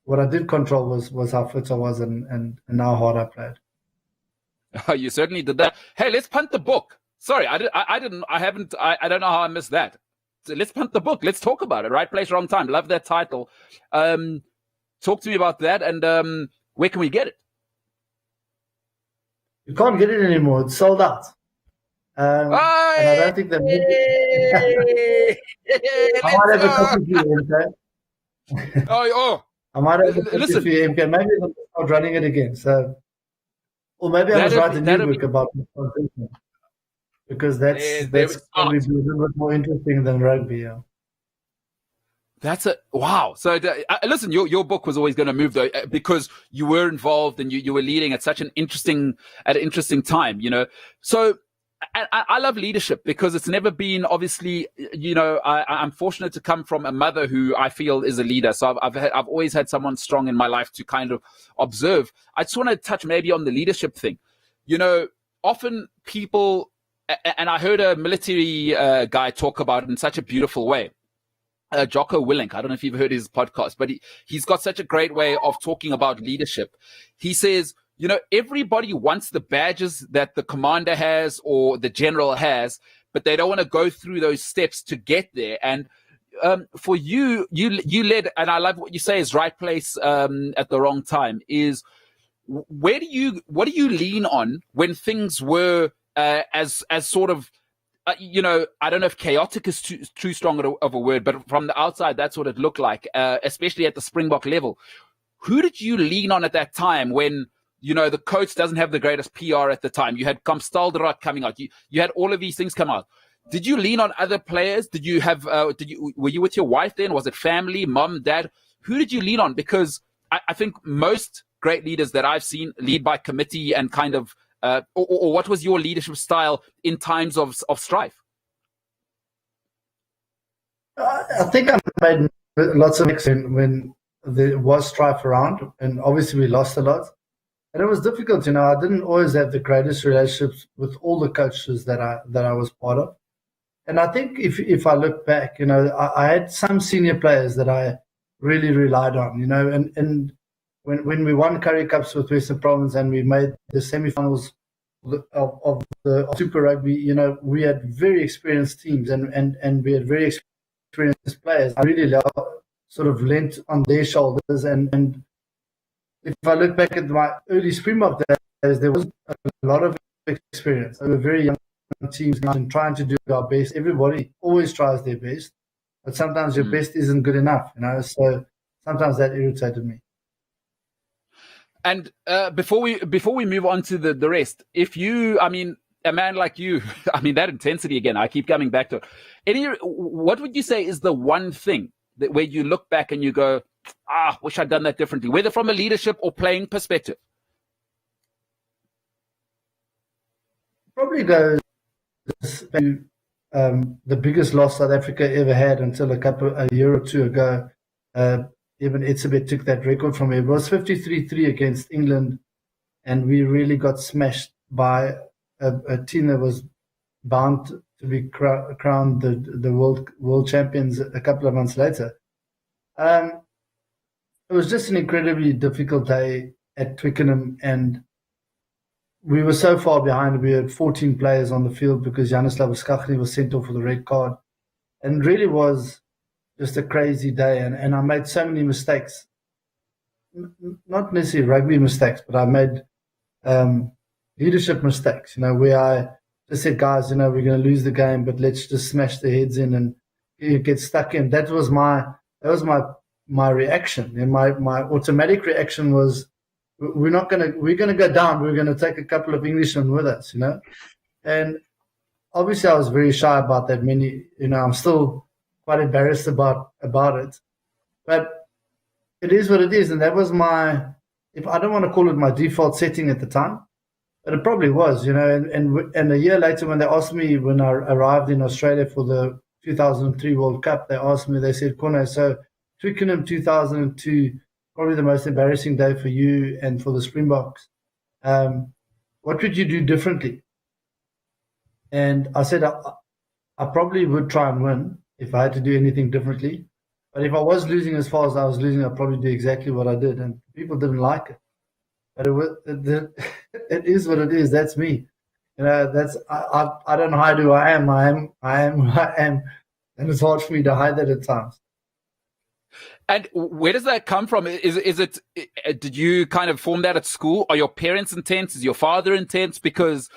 what I did control was how fit I was and how hard I played. Oh, you certainly did that. Hey, let's punt the book. Sorry, I don't know how I missed that. So let's punt the book. Let's talk about it. Right place, wrong time. Love that title. Talk to me about that, and where can we get it? You can't get it anymore. It's sold out. And I don't think that. I might have a copy for you, okay? Oh, I might have to put a listen, few MK. Maybe I'll start running it again. So, or maybe I must write a new that'll be, book about transition, because there we that's start. probably a little bit more interesting than rugby. Yeah. That's a wow. So listen, your book was always going to move though, because you were involved and you were leading at such an interesting time, So I love leadership because it's never been, obviously, I'm fortunate to come from a mother who I feel is a leader. So I've always had someone strong in my life to kind of observe. I just want to touch maybe on the leadership thing. Often people, and I heard a military guy talk about it in such a beautiful way. Jocko Willink. I don't know if you've heard his podcast, but he's got such a great way of talking about leadership. He says, everybody wants the badges that the commander has or the general has, but they don't want to go through those steps to get there. And for you led, and I love what you say is right place at the wrong time, is what do you lean on when things were as sort of, I don't know if chaotic is too strong of a word, but from the outside, that's what it looked like, especially at the Springbok level. Who did you lean on at that time when, the coach doesn't have the greatest PR at the time? You had Kamstalderat coming out. You had all of these things come out. Did you lean on other players? Did you have, were you with your wife then? Was it family, mom, dad? Who did you lean on? Because I think most great leaders that I've seen lead by committee and kind of, or what was your leadership style in times of strife? I think I made lots of mistakes when there was strife around, and obviously we lost a lot. And it was difficult, I didn't always have the greatest relationships with all the coaches that I was part of. And I think if I look back, I had some senior players that I really relied on, and when we won Currie Cups with Western Province and we made the semi-finals of the Super Rugby, we had very experienced teams and we had very experienced players. I really sort of lent on their shoulders. And if I look back at my early Springbok days, there was a lot of experience. They were very young teams and trying to do our best. Everybody always tries their best, but sometimes your best isn't good enough, so sometimes that irritated me. And before we move on to the rest, if you, a man like you, that intensity again, I keep coming back to it. What would you say is the one thing that where you look back and you go, wish I'd done that differently, whether from a leadership or playing perspective? Probably goes to the biggest loss South Africa ever had until a year or two ago. Even Etzebeth took that record from me. It was 53-3 against England, and we really got smashed by a team that was bound to be crowned the world champions a couple of months later. It was just an incredibly difficult day at Twickenham, and we were so far behind. We had 14 players on the field because Janis Labuschagne was sent off for the red card, and really was just a crazy day, and I made so many mistakes. Not necessarily rugby mistakes, but I made leadership mistakes, where I just said, guys, we're going to lose the game, but let's just smash their heads in and get stuck in. That was my reaction. And my automatic reaction was, we're going to go down. We're going to take a couple of Englishmen with us, And obviously I was very shy about that. I'm still quite embarrassed about it, but it is what it is, and that was if I don't want to call it my default setting at the time, but it probably was, And a year later, when they asked me, when I arrived in Australia for the 2003 World Cup, they said, Corné, so Twickenham 2002, probably the most embarrassing day for you and for the Springboks. What would you do differently? And I said, I probably would try and win if I had to do anything differently. But if I was losing as far as I was losing, I'd probably do exactly what I did. And people didn't like it. But it is what it is. That's me. I don't hide who I am. I am who I am. And it's hard for me to hide that at times. And where does that come from? Is it, did you kind of form that at school? Are your parents intense? Is your father intense? Because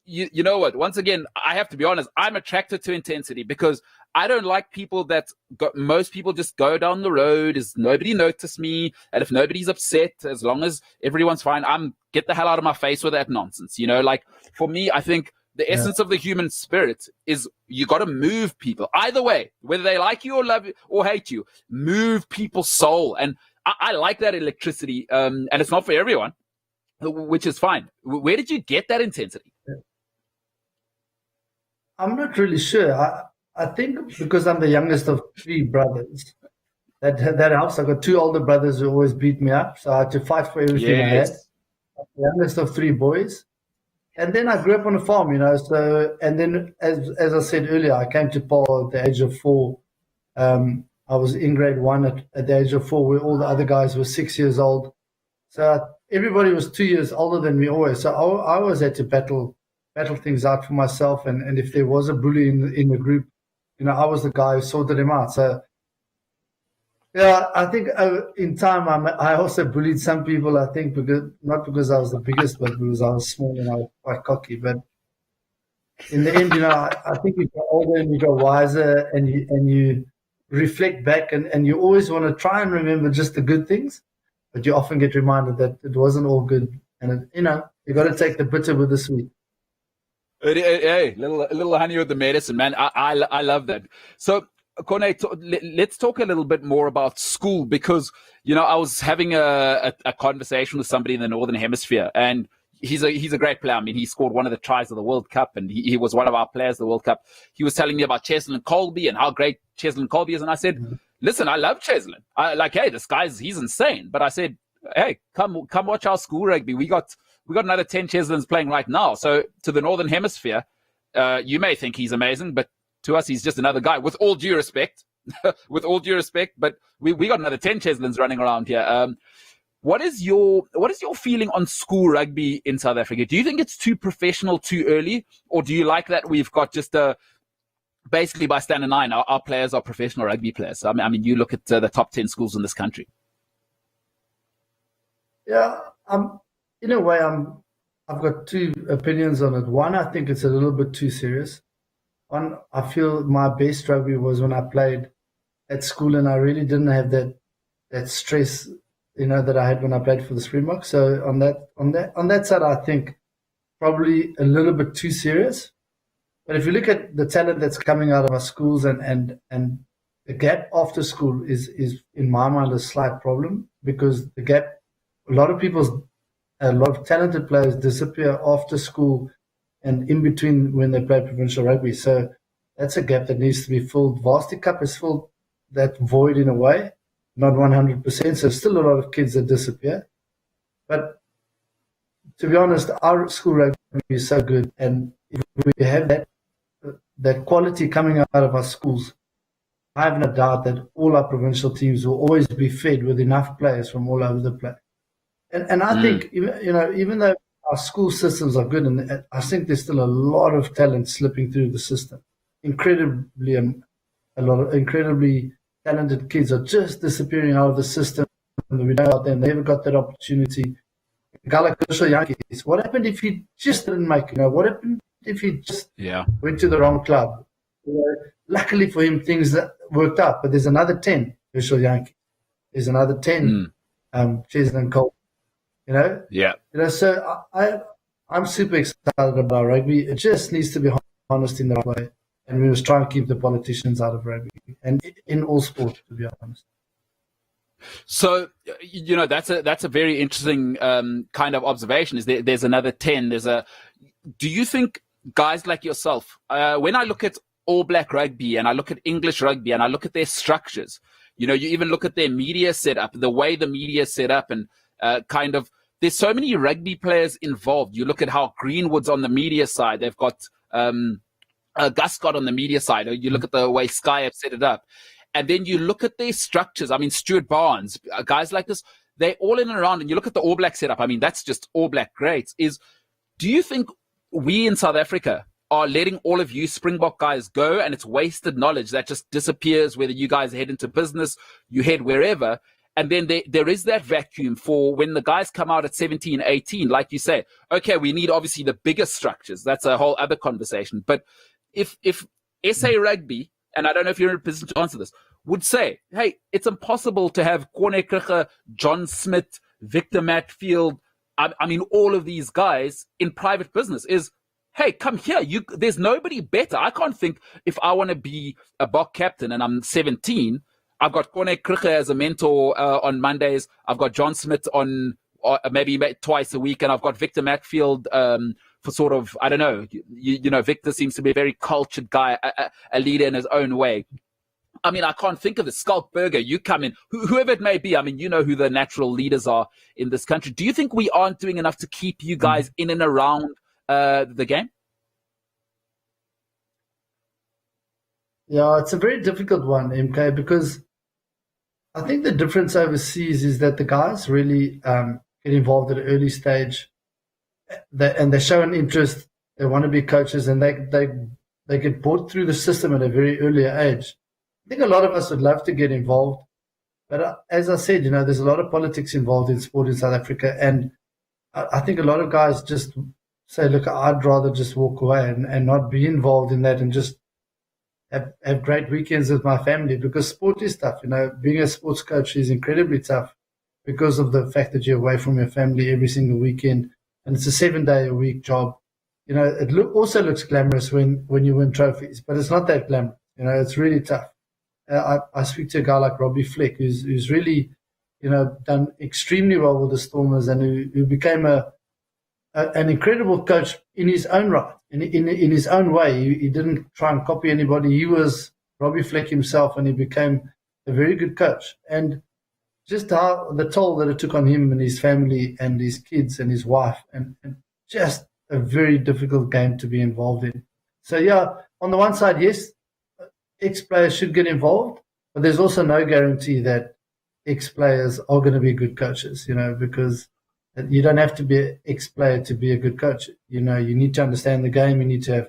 you know what? Once again, I have to be honest. I'm attracted to intensity because I don't like people that most people just go down the road. Is nobody notice me? And if nobody's upset, as long as everyone's fine, get the hell out of my face with that nonsense. Like for me, I think the essence of the human spirit is you got to move people. Either way, whether they like you or love you or hate you, move people's soul. And I like that electricity. And it's not for everyone, which is fine. Where did you get that intensity? I'm not really sure. I think because I'm the youngest of three brothers, that helps. I got two older brothers who always beat me up, so I had to fight for everything I had. I'm the youngest of three boys. And then I grew up on a farm, so, and then as I said earlier, I came to Paul at the age of 4. I was in grade 1 at the age of 4, where all the other guys were 6 years old. So everybody was 2 years older than me always. So I always had to battle things out for myself. And if there was a bully in the group, I was the guy who sorted them out. So, yeah, I think in time I also bullied some people, I think, not because I was the biggest, but because I was small and I was quite cocky. But in the end, I think you go older and you go wiser and you reflect back and you always want to try and remember just the good things, but you often get reminded that it wasn't all good. And, you got to take the bitter with the sweet. Hey, little honey with the medicine, man. I love that. So, Corné, let's talk a little bit more about school because, I was having a conversation with somebody in the Northern Hemisphere, and he's a great player. I mean, he scored one of the tries of the World Cup, and he was one of our players of the World Cup. He was telling me about Cheslin Colby and how great Cheslin Colby is, and I said, listen, I love Cheslin. Hey, this guy's he's insane. But I said, hey, come watch our school rugby. We got another 10 Cheslins playing right now. So to the Northern Hemisphere, you may think he's amazing, but to us, he's just another guy. With all due respect, but we got another 10 Cheslins running around here. What is your feeling on school rugby in South Africa? Do you think it's too professional too early, or do you like that we've got just basically by standard 9, our players are professional rugby players? I mean, you look at the top 10 schools in this country. Yeah, in a way, I've got two opinions on it. One, I think it's a little bit too serious. One, I feel my best rugby was when I played at school, and I really didn't have that stress, that I had when I played for the Springboks. So on that side, I think probably a little bit too serious. But if you look at the talent that's coming out of our schools and the gap after school is in my mind a slight problem, because the gap, a lot of talented players disappear after school and in between when they play provincial rugby. So that's a gap that needs to be filled. Varsity Cup has filled that void in a way, not 100%. So still a lot of kids that disappear. But to be honest, our school rugby is so good. And if we have that quality coming out of our schools, I have no doubt that all our provincial teams will always be fed with enough players from all over the place. And I think, even though our school systems are good, and I think there's still a lot of talent slipping through the system. Incredibly talented kids are just disappearing out of the system. We know about them. They never got that opportunity. A guy like Yankees, what happened if he just didn't make it? What happened if he just went to the wrong club? Luckily for him, things worked out. But there's another 10 Yankees. There's another 10 Cheslin Cole. So I'm super excited about rugby. It just needs to be honest in the right way, and we must try and keep the politicians out of rugby and in all sports, to be honest. So that's a very interesting kind of observation. Is there's another 10? Do you think guys like yourself, when I look at All Black rugby and I look at English rugby and I look at their structures, you even look at their media setup, the way the media is set up, and there's so many rugby players involved. You look at how Greenwood's on the media side. They've got Guscott on the media side. You look at the way Sky have set it up. And then you look at their structures. I mean, Stuart Barnes, guys like this, they're all in and around. And you look at the All Black setup. I mean, that's just All Black greats. Do you think we in South Africa are letting all of you Springbok guys go, and it's wasted knowledge that just disappears, whether you guys head into business, you head wherever? And then there is that vacuum for when the guys come out at 17, 18, like you say, okay, we need obviously the biggest structures. That's a whole other conversation. But if SA Rugby and I don't know if you're in a position to answer this, would say, hey, it's impossible to have Corné, Krige, John Smith, Victor Matfield, I mean, all of these guys in private business is, hey, come here. There's nobody better. I can't think if I want to be a Bok captain and I'm 17, I've got Corné Krige as a mentor on Mondays. I've got John Smith on maybe twice a week, and I've got Victor Matfield for sort of, I don't know, you know, Victor seems to be a very cultured guy, a leader in his own way. I mean, I can't think of the Skulk Burger. You come in, whoever it may be. I mean, you know who the natural leaders are in this country. Do you think we aren't doing enough to keep you guys in and around the game? Yeah, it's a very difficult one, MK, because I think the difference overseas is that the guys really get involved at an early stage, and they show an interest. They want to be coaches, and they get brought through the system at a very early age. I think a lot of us would love to get involved, but as I said, you know, there's a lot of politics involved in sport in South Africa, and I think a lot of guys just say, look, I'd rather just walk away and not be involved in that and just have great weekends with my family, because sport is tough. You know, being a sports coach is incredibly tough because of the fact that you're away from your family every single weekend, and it's a 7-day-a-week job. You know, it also looks glamorous when you win trophies, but it's not that glamorous. You know, it's really tough. I speak to a guy like Robbie Fleck, who's really, you know, done extremely well with the Stormers, and who became an incredible coach in his own right, in his own way. He didn't try and copy anybody. He was Robbie Fleck himself, and he became a very good coach. And just how the toll that it took on him and his family and his kids and his wife, and just a very difficult game to be involved in. So, yeah, on the one side, yes, ex-players should get involved, but there's also no guarantee that ex-players are going to be good coaches, you know, because you don't have to be an ex-player to be a good coach. You know, you need to understand the game. You need to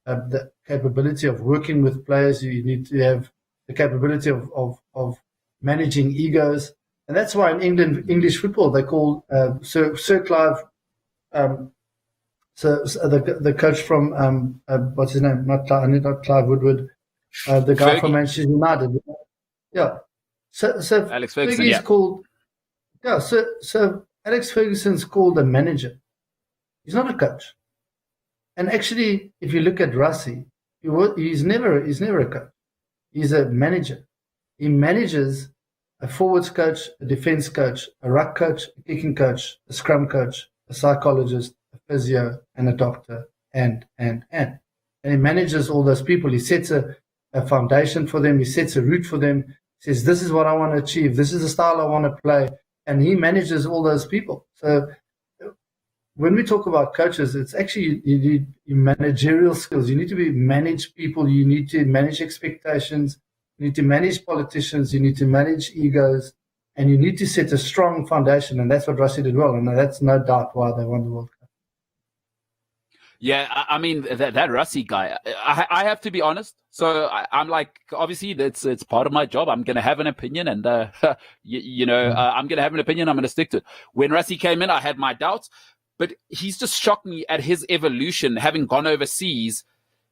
have the capability of working with players. You need to have the capability of managing egos. And that's why in English football, they call Sir Clive, so the coach from, what's his name? Not Clive Woodward. The guy from Manchester United. Yeah. So Alex Ferguson, Fergie's called, yeah, so Alex Ferguson's called a manager. He's not a coach. And actually, if you look at Rassie, he's never a coach. He's a manager. He manages a forwards coach, a defense coach, a ruck coach, a kicking coach, a scrum coach, a psychologist, a physio, and a doctor, and he manages all those people. He sets a foundation for them. He sets a route for them. He says, this is what I want to achieve. This is the style I want to play. And he manages all those people. So when we talk about coaches, it's actually you need managerial skills. You need to manage people. You need to manage expectations. You need to manage politicians. You need to manage egos. And you need to set a strong foundation. And that's what Rassie did well. And that's no doubt why they won the World Cup. Yeah, I mean, that Rassie guy, I have to be honest. So I'm like, obviously, it's part of my job. I'm going to have an opinion, and, I'm going to have an opinion. I'm going to stick to it. When Rassie came in, I had my doubts, but he's just shocked me at his evolution, having gone overseas,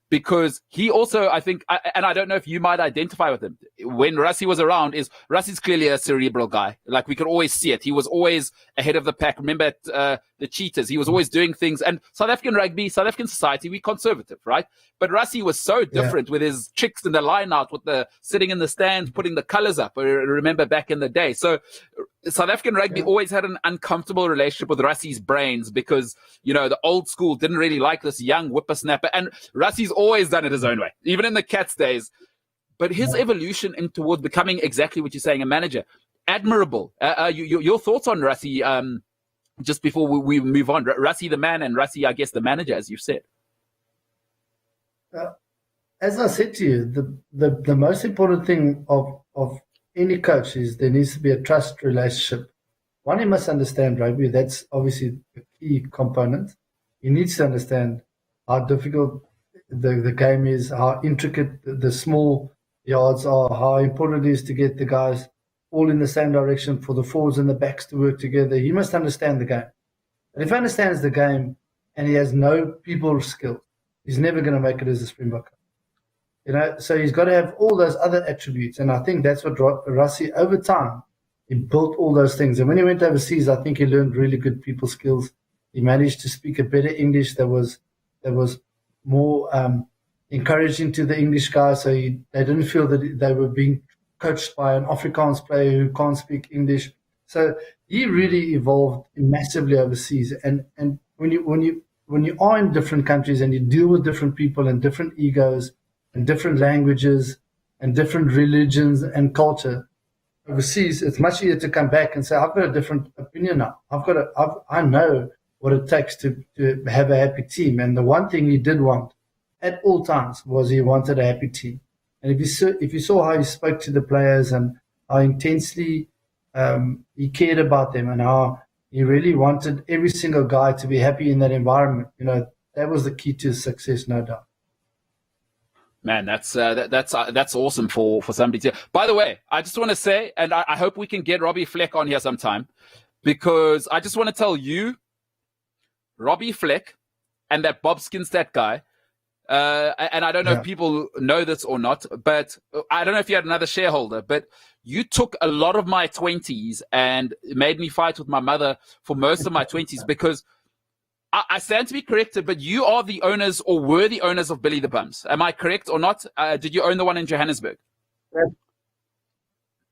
because he also, I think, and I don't know if you might identify with him, when Rassie was around, Rassie's clearly a cerebral guy. Like, we could always see it. He was always ahead of the pack. Remember at the Cheetahs, he was always doing things. And South African rugby, South African society, we're conservative, right? But Rassie was so different with his tricks in the line out, with the sitting in the stands, putting the colors up. I remember back in the day. So South African rugby always had an uncomfortable relationship with Rassie's brains, because, you know, the old school didn't really like this young whippersnapper. And Rassie's always done it his own way, even in the Cats days. But his evolution towards becoming exactly what you're saying, a manager, admirable. Your thoughts on Rassie, just before we move on? Rassie the man, and Rassie, I guess, the manager, as you've said. As I said to you, the most important thing of any coach is there needs to be a trust relationship. One, he must understand rugby. That's obviously a key component. He needs to understand how difficult the game is, how intricate the small yards are, how important it is to get the guys all in the same direction, for the forwards and the backs to work together. He must understand the game. And if he understands the game and he has no people skill, he's never going to make it as a Springbok. So he's got to have all those other attributes. And I think that's what Rassie, over time, he built all those things. And when he went overseas, I think he learned really good people skills. He managed to speak a better English that was more encouraging to the English guys, so they didn't feel that they were being coached by an Afrikaans player who can't speak English. So he really evolved massively overseas. And when you are in different countries and you deal with different people and different egos and different languages and different religions and culture overseas, it's much easier to come back and say, I've got a different opinion now. I know what it takes to have a happy team. And the one thing he did want at all times was he wanted a happy team. And if you saw how he spoke to the players and how intensely he cared about them and how he really wanted every single guy to be happy in that environment, that was the key to his success, no doubt. Man, that's awesome for somebody to. By the way, I just want to say, and I hope we can get Robbie Fleck on here sometime, because I just want to tell you, Robbie Fleck and that Bob Skinstad guy, and I don't know if people know this or not, but I don't know if you had another shareholder, but you took a lot of my 20s and made me fight with my mother for most of my 20s, because I stand to be corrected, but you are the owners or were the owners of Billy the Bums. Am I correct or not? Did you own the one in Johannesburg? We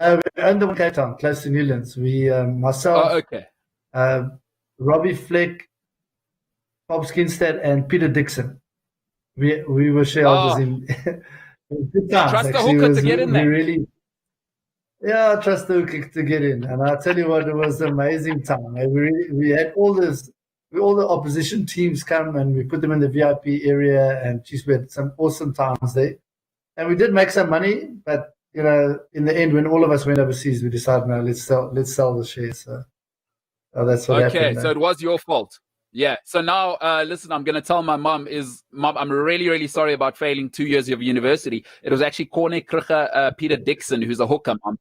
owned the one in Cape Town, close to Newlands. Myself, Robbie Fleck, Bob Skinstad, and Peter Dixon. We were shareholders in good times. Trust the hooker to get in there. Trust the hooker to get in. And I'll tell you what, it was an amazing time. We had all the opposition teams come and we put them in the VIP area, and we had some awesome times there. And we did make some money, but in the end, when all of us went overseas, we decided, no, let's sell the shares. So that's what happened. Okay, so it was your fault. Yeah. So now, listen, I'm going to tell my mom, I'm really, really sorry about failing 2 years of university. It was actually Corné, Krige, Peter Dixon, who's a hooker, mom,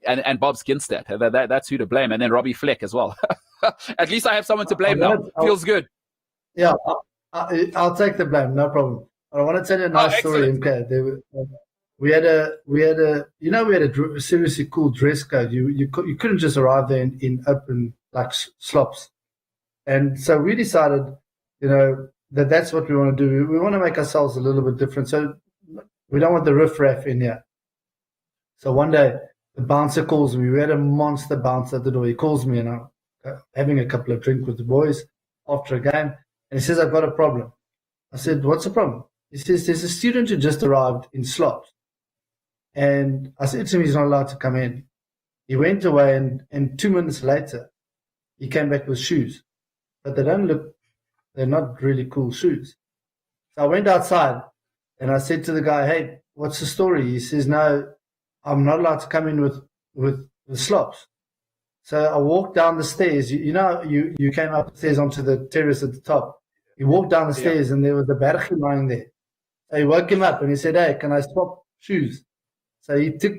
and Bob Skinstad. That's who to blame. And then Robbie Fleck as well. At least I have someone to blame now. Feels good. Yeah, I'll take the blame. No problem. I want to tell you a nice story, MK. We had a seriously cool dress code. You couldn't just arrive there in open like slops. And so we decided, that's what we want to do. We want to make ourselves a little bit different. So we don't want the riffraff in here. So one day the bouncer calls me. We had a monster bouncer at the door. He calls me and I'm having a couple of drinks with the boys after a game. And he says, I've got a problem. I said, what's the problem? He says, there's a student who just arrived in slops. And I said to him, he's not allowed to come in. He went away and 2 minutes later, he came back with shoes. But they're not really cool shoes. So I went outside and I said to the guy, hey, what's the story? He says, no, I'm not allowed to come in with slops. So I walked down the stairs. You came up the stairs onto the terrace at the top. He walked down the stairs and there was a Bergie lying there. So he woke him up and he said, hey, can I swap shoes? So he took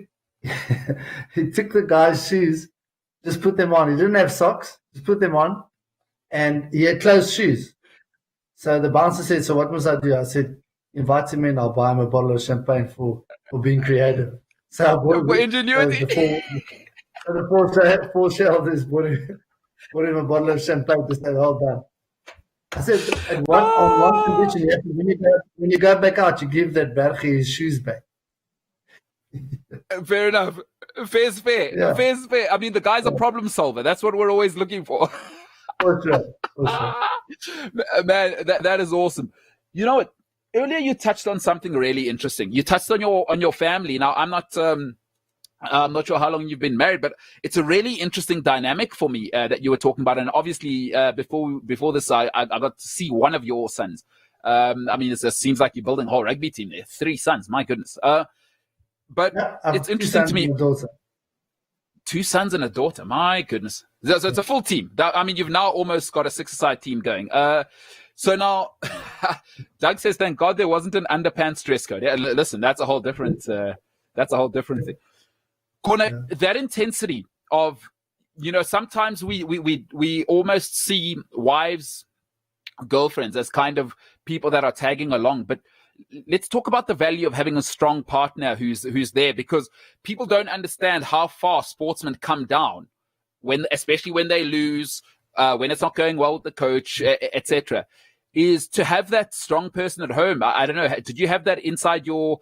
the guy's shoes, just put them on. He didn't have socks, just put them on. And he had closed shoes. So the bouncer said, so what must I do? I said, invite him in. I'll buy him a bottle of champagne for being creative. So I bought ingenuity. The four shareholders bought him a bottle of champagne to say, well done. I said, on one condition, when you go back out, you give that Bergie his shoes back. Fair enough. Fair's fair. Yeah. Fair's fair. I mean, the guy's a problem solver. That's what we're always looking for. For sure. Man, that is awesome. You know what? Earlier you touched on something really interesting. You touched on your family. Now I'm not sure how long you've been married, but it's a really interesting dynamic for me that you were talking about. And obviously, before this, I got to see one of your sons. I mean, it seems like you're building a whole rugby team there. 3 sons, my goodness. But it's interesting to me. 2 sons and a daughter. My goodness. So it's a full team. I mean, you've now almost got a 6-a-side team going. So now, Doug says, thank God there wasn't an underpants dress code. Yeah, listen, that's a whole different thing. Corné, that intensity of, sometimes we almost see wives, girlfriends as kind of people that are tagging along. But let's talk about the value of having a strong partner who's there, because people don't understand how far sportsmen come down especially when they lose, when it's not going well with the coach, etc. Is to have that strong person at home. I don't know. Did you have that inside your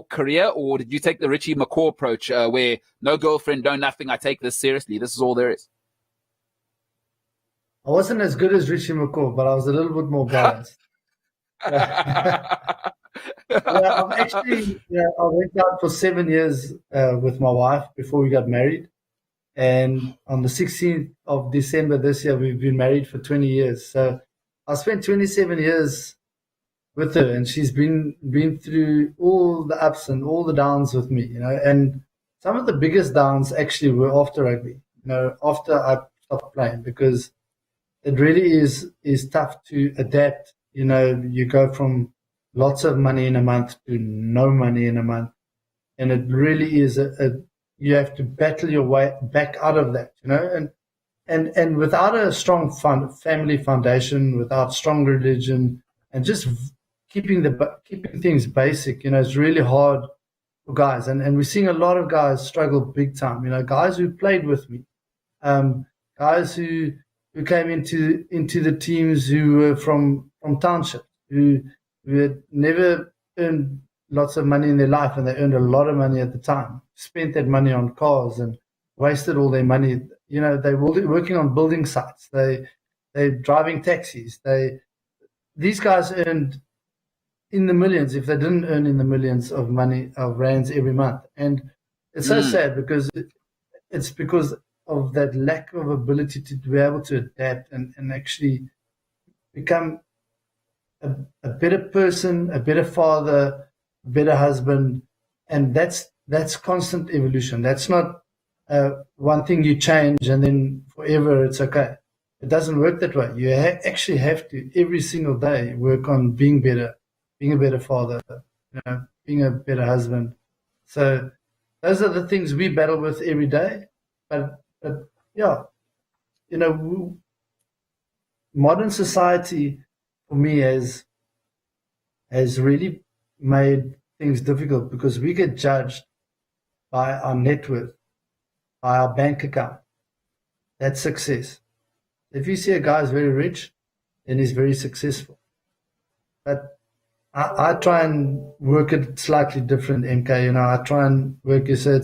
career, or did you take the Richie McCaw approach, where no girlfriend, no nothing? I take this seriously. This is all there is. I wasn't as good as Richie McCaw, but I was a little bit more balanced. I went out for 7 years with my wife before we got married. And on the 16th of December this year, we've been married for 20 years. So I spent 27 years with her, and she's been through all the ups and all the downs with me, and some of the biggest downs actually were after rugby, after I stopped playing, because it really is tough to adapt. You go from lots of money in a month to no money in a month, and it really is you have to battle your way back out of that, and without a strong family foundation, without strong religion, and just keeping things basic, it's really hard for guys. And we're seeing a lot of guys struggle big time. Guys who played with me, guys who came into the teams who were from townships, who had never earned lots of money in their life, and they earned a lot of money at the time, spent that money on cars and wasted all their money. They were working on building sites. They're driving taxis. These guys earned in the millions, if they didn't earn in the millions of rands every month. And it's so sad, because it's because of that lack of ability to be able to adapt and actually become a better person, a better father, a better husband. And that's constant evolution. That's not one thing you change and then forever it's okay. It doesn't work that way. You actually have to every single day work on being better, being a better father, being a better husband. So those are the things we battle with every day. But yeah, modern society for me has really made things difficult, because we get judged by our net worth, by our bank account. That's success. If you see a guy is very rich, then he's very successful. But I try and work it slightly different, MK. I try and work it so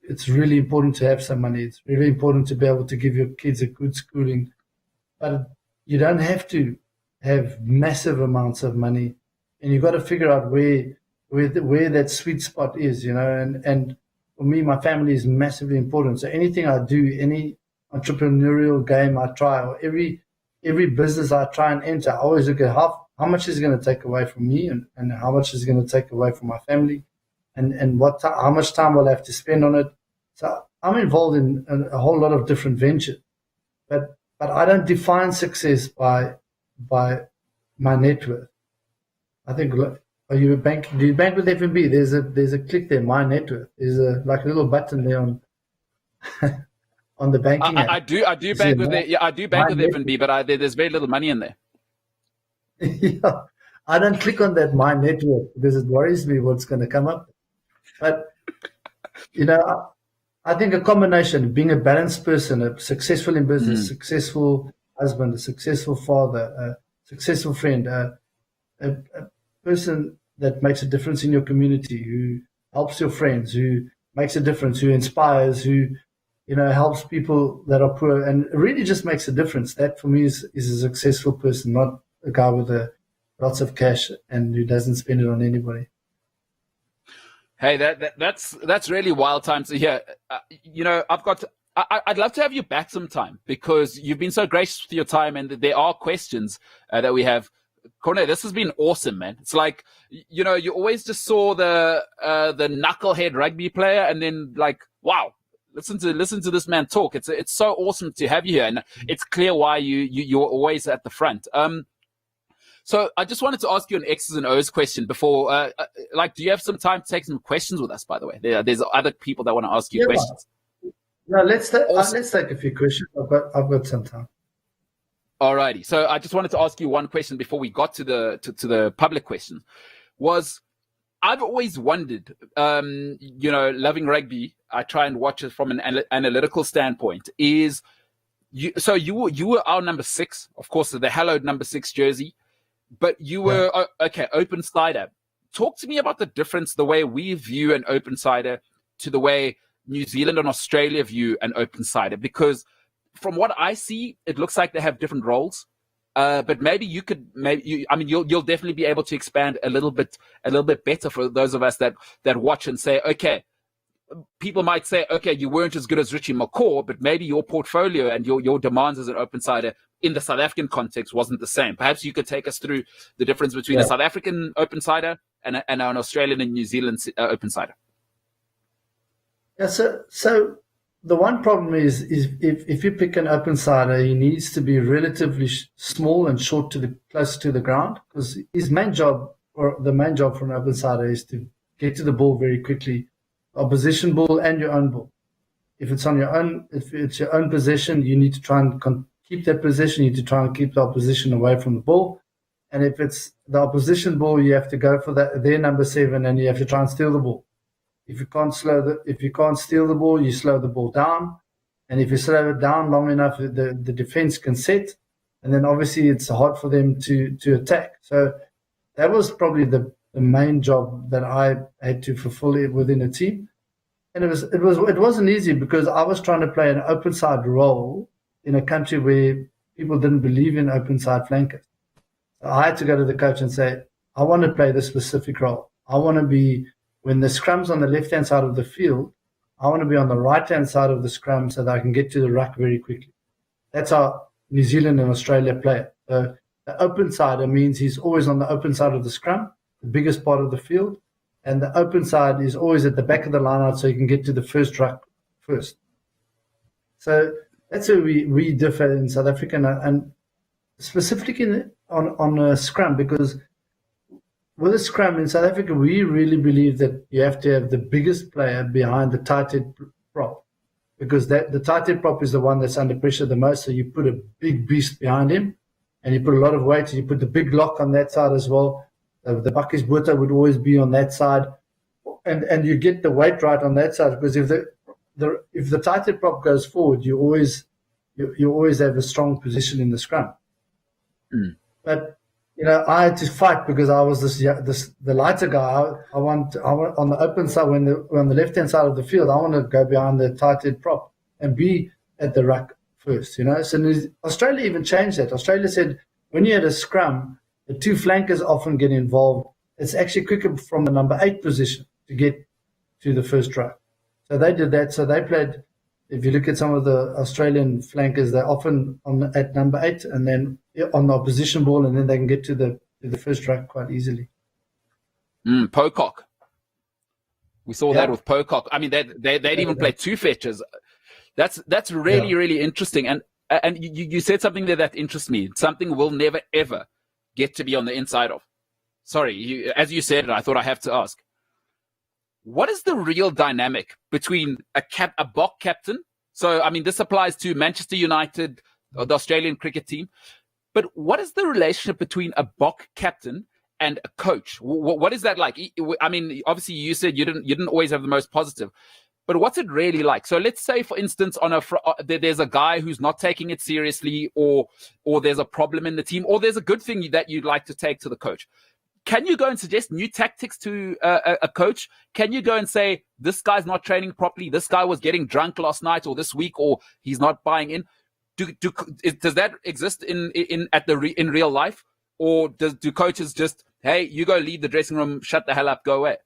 it's really important to have some money. It's really important to be able to give your kids a good schooling. But you don't have to have massive amounts of money, and you've got to figure out where that sweet spot is, and for me, my family is massively important. So anything I do, any entrepreneurial game I try, or every business I try and enter, I always look at how much is it going to take away from me, and how much is it going to take away from my family, and how much time will I have to spend on it. So I'm involved in a whole lot of different ventures, but I don't define success by my net worth. I think, do you bank with FNB? There's a click there, my net worth. There's a little button there on on the banking app. I do bank with FNB, but there's very little money in there. Yeah, I don't click on that my net worth, because it worries me what's going to come up. But I think a combination of being a balanced person, a successful in business, successful husband, a successful father, a successful friend, a person that makes a difference in your community, who helps your friends, who makes a difference, who inspires, who helps people that are poor, and really just makes a difference. That for me is a successful person, not a guy with lots of cash and who doesn't spend it on anybody. Hey, that's really wild times to hear. I'd love to have you back sometime, because you've been so gracious with your time, and there are questions that we have. Corné, this has been awesome, man. It's like, you always just saw the knucklehead rugby player, and then wow, listen to this man talk. It's so awesome to have you here, and it's clear why you're always at the front. So I just wanted to ask you an X's and O's question before, do you have some time to take some questions with us, by the way? There's other people that want to ask you questions. No, let's take a few questions. I've got some time. Alrighty. So I just wanted to ask you one question before we got to the public question. was I've always wondered, loving rugby, I try and watch it from an analytical standpoint, is you were our number 6, of course, the hallowed number 6 jersey, but you were, open sider. Talk to me about the difference, the way we view an open sider to the way New Zealand and Australia view an open sider, because from what I see, it looks like they have different roles. But maybe you'll definitely be able to expand a little bit better for those of us that watch and say, okay, people might say, okay, you weren't as good as Richie McCaw, but maybe your portfolio and your demands as an open sider in the South African context wasn't the same. Perhaps you could take us through the difference between a South African open sider and an Australian and New Zealand open sider. Yeah, so the one problem is if you pick an open sider, he needs to be relatively small and short closer to the ground, because his main job, or the main job for an open sider, is to get to the ball very quickly, opposition ball and your own ball. If it's your own possession, you need to try and keep that possession. You need to try and keep the opposition away from the ball. And if it's the opposition ball, you have to go for their number 7, and you have to try and steal the ball. If you can't steal the ball, you slow the ball down. And if you slow it down long enough, the defense can set. And then obviously it's hard for them to attack. So that was probably the main job that I had to fulfill within a team. And it wasn't easy, because I was trying to play an open side role in a country where people didn't believe in open side flankers. So I had to go to the coach and say, I want to play this specific role. I want to be, when the scrum's on the left-hand side of the field, I want to be on the right-hand side of the scrum so that I can get to the ruck very quickly. That's how New Zealand and Australia play. The open sider means he's always on the open side of the scrum, the biggest part of the field, and the open side is always at the back of the line-out so you can get to the first ruck first. So that's where we differ in South Africa, and specifically on a scrum, because with a scrum in South Africa, we really believe that you have to have the biggest player behind the tight head prop, because the tight head prop is the one that's under pressure the most. So you put a big beast behind him, and you put a lot of weight, and you put the big lock on that side as well. The Bakkies Butter would always be on that side, and you get the weight right on that side, because if the tight head prop goes forward, you always have a strong position in the scrum. Mm. But I had to fight, because I was the lighter guy. I want on the open side, when on the left hand side of the field, I want to go behind the tight head prop and be at the ruck first. So Australia even changed that. Australia said when you had a scrum, the 2 flankers often get involved. It's actually quicker from the number 8 position to get to the first ruck. So they did that. So they played. If you look at some of the Australian flankers, they're often at number 8 and then on the opposition ball, and then they can get to the first ruck quite easily. Pocock. We saw that with Pocock. I mean, they'd even play 2 fetchers. That's really interesting. And you said something there that interests me. Something we'll never ever get to be on the inside of. Sorry, as you said it, I thought I have to ask. What is the real dynamic between a Bok captain? So, I mean, this applies to Manchester United, or the Australian cricket team. But what is the relationship between a Bok captain and a coach? What is that like? I mean, obviously, you said you didn't always have the most positive. But what's it really like? So let's say, for instance, there's a guy who's not taking it seriously, or there's a problem in the team, or there's a good thing that you'd like to take to the coach. Can you go and suggest new tactics to a coach? Can you go and say, this guy's not training properly, this guy was getting drunk last night or this week, or he's not buying in? Does that exist in real life? Or do coaches just, hey, you go lead the dressing room, shut the hell up, go away?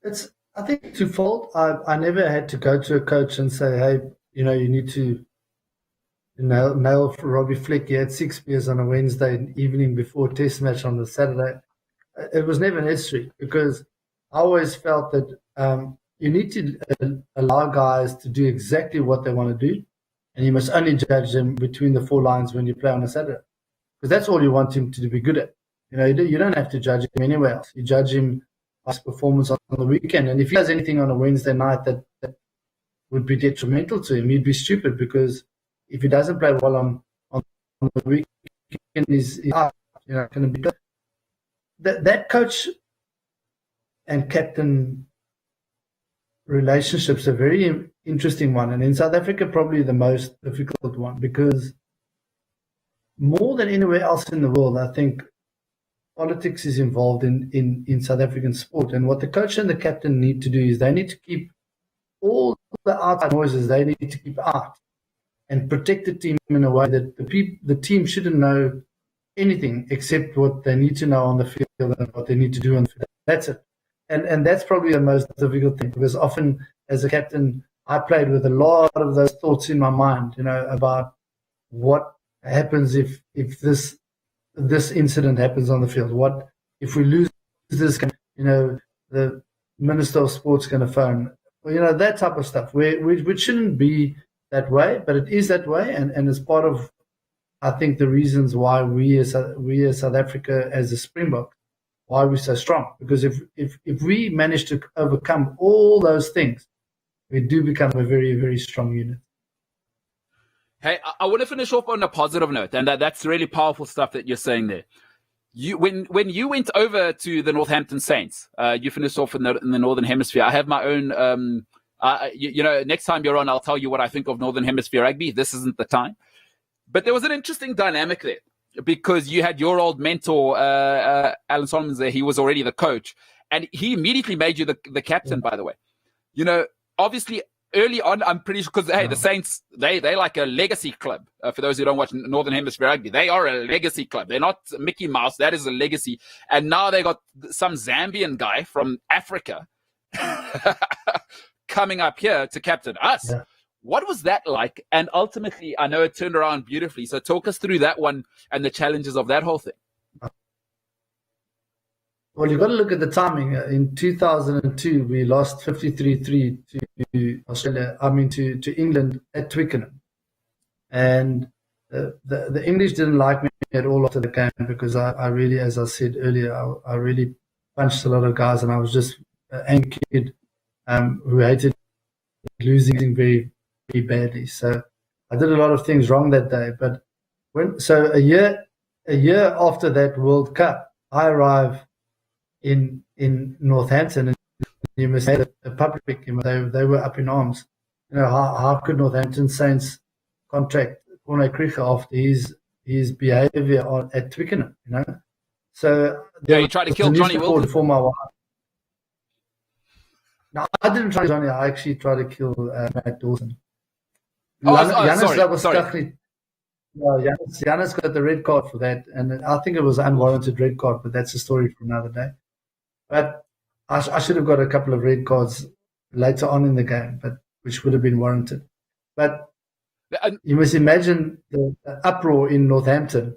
It's, I think, twofold. I never had to go to a coach and say, hey, you need to nail Robbie Fleck. He had 6 beers on a Wednesday evening before a test match on the Saturday. It was never necessary, because I always felt that you need to allow guys to do exactly what they want to do, and you must only judge them between the 4 lines when you play on a Saturday, because that's all you want him to be good at. You don't have to judge him anywhere else. You judge him by his performance on the weekend, and if he does anything on a Wednesday night that would be detrimental to him, he'd be stupid, because if he doesn't play well on the weekend, he's out. going to be that coach and captain relationship's a very interesting one, and in South Africa probably the most difficult one, because more than anywhere else in the world, I think politics is involved in South African sport. And what the coach and the captain need to do is they need to keep all the outside noises, they need to keep out and protect the team in a way that the team shouldn't know anything except what they need to know on the field and what they need to do on the field. That's it. And that's probably the most difficult thing, because often as a captain, I played with a lot of those thoughts in my mind, about what happens if this incident happens on the field. What if we lose this game? The Minister of Sport's going to phone. That type of stuff. Which shouldn't be that way, but it is that way, and it's part of, I think, the reasons why we as South Africa, as a Springbok, why we're so strong. Because if we manage to overcome all those things, we do become a very, very strong unit. Hey, I want to finish off on a positive note, and that's really powerful stuff that you're saying there. When you went over to the Northampton Saints, you finished off in the Northern Hemisphere. I have my own. Next time you're on, I'll tell you what I think of Northern Hemisphere rugby. This isn't the time, but there was an interesting dynamic there, because you had your old mentor, Alan Solomons there. He was already the coach, and he immediately made you the captain, by the way. Obviously early on, I'm pretty sure, because, hey, the Saints, they're like a legacy club. For those who don't watch Northern Hemisphere rugby, they are a legacy club. They're not Mickey Mouse. That is a legacy. And now they got some Zambian guy from Africa coming up here to captain us. Yeah. What was that like? And ultimately, I know it turned around beautifully. So talk us through that one and the challenges of that whole thing. Well, you've got to look at the timing. In 2002, we lost 53-3 to Australia. To England at Twickenham, and the English didn't like me at all after the game, because I really, as I said earlier, I really punched a lot of guys, and I was just an angry kid who hated losing very, very badly. So I did a lot of things wrong that day. But a year after that World Cup, I arrive in Northampton, and you must say that the public, they were up in arms. How could Northampton Saints contract Corné Krige after his behaviour at Twickenham? So you tried to kill Johnny Wilson for my wife. No, I didn't try Johnny. I actually tried to kill Matt Dawson. Sorry. Giannis got the red card for that, and I think it was an unwarranted red card, but that's a story for another day. But I should have got a couple of red cards later on in the game, but which would have been warranted. But you must imagine the uproar in Northampton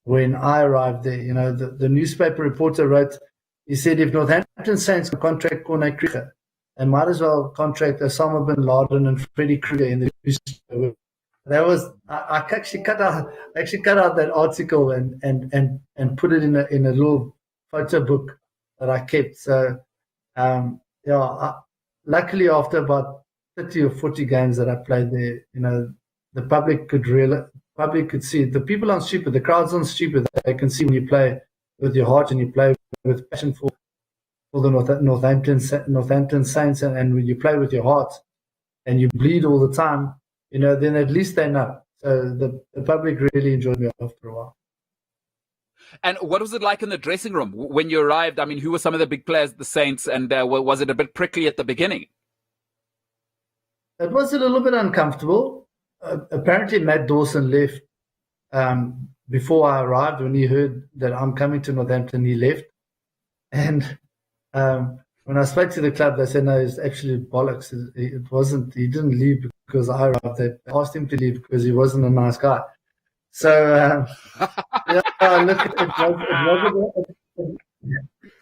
when I arrived there. The newspaper reporter wrote, he said, if Northampton Saints can contract Corné Krige, they might as well contract Osama bin Laden and Freddie Krueger in the newspaper. That was, I actually cut out that article and put it in a little photo book that I kept. So luckily after about 30 or 40 games that I played there, the public could see it. The people aren't stupid. The crowds aren't stupid. They can see when you play with your heart and you play with passion for the Northampton Saints, and when you play with your heart and you bleed all the time, then at least they know. So the public really enjoyed me after a while. And what was it like in the dressing room when you arrived? I mean, who were some of the big players, the Saints, and was it a bit prickly at the beginning? It was a little bit uncomfortable. Apparently, Matt Dawson left before I arrived. When he heard that I'm coming to Northampton, he left. And when I spoke to the club, they said, no, it's actually bollocks. It wasn't. He didn't leave because I arrived. They asked him to leave because he wasn't a nice guy. So, look,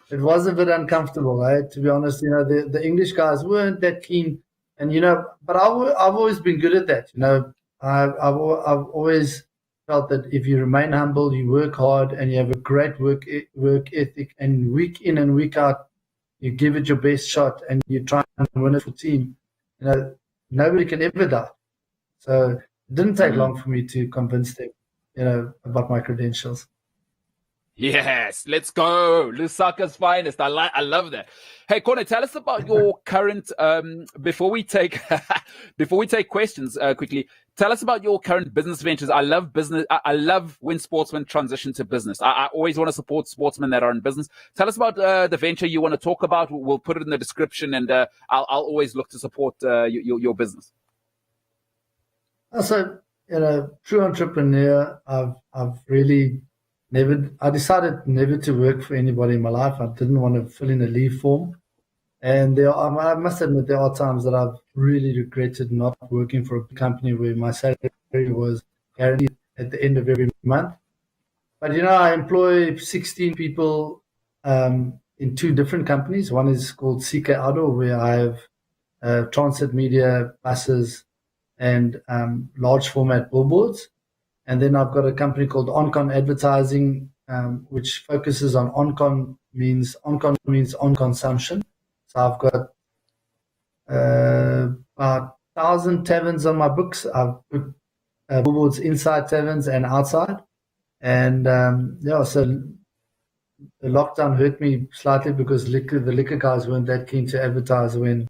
it was a bit uncomfortable, to be honest. The English guys weren't that keen, and but I've always been good at that. I've always felt that if you remain humble, you work hard, and you have a great work ethic, and week in and week out, you give it your best shot, and you try and win it for team. Nobody can ever die. So it didn't take long for me to convince them, about my credentials. Yes, let's go. Lusaka's finest. I love that. Hey, Corné, tell us about your current before we take before we take questions quickly, tell us about your current business ventures. I love business. I love when sportsmen transition to business. I always want to support sportsmen that are in business. Tell us about the venture you want to talk about. We'll put it in the description, and I'll always look to support your business. So, true entrepreneur, I've really I decided never to work for anybody in my life. I didn't want to fill in a leave form. And I must admit, there are times that I've really regretted not working for a company where my salary was guaranteed at the end of every month. But, I employ 16 people in 2 different companies. One is called CK Outdoor, where I have transit media, buses, and large format billboards. And then I've got a company called OnCon Advertising, which focuses on on consumption. So I've got about 1,000 taverns on my books. I've put billboards inside taverns and outside. And so the lockdown hurt me slightly because the liquor guys weren't that keen to advertise when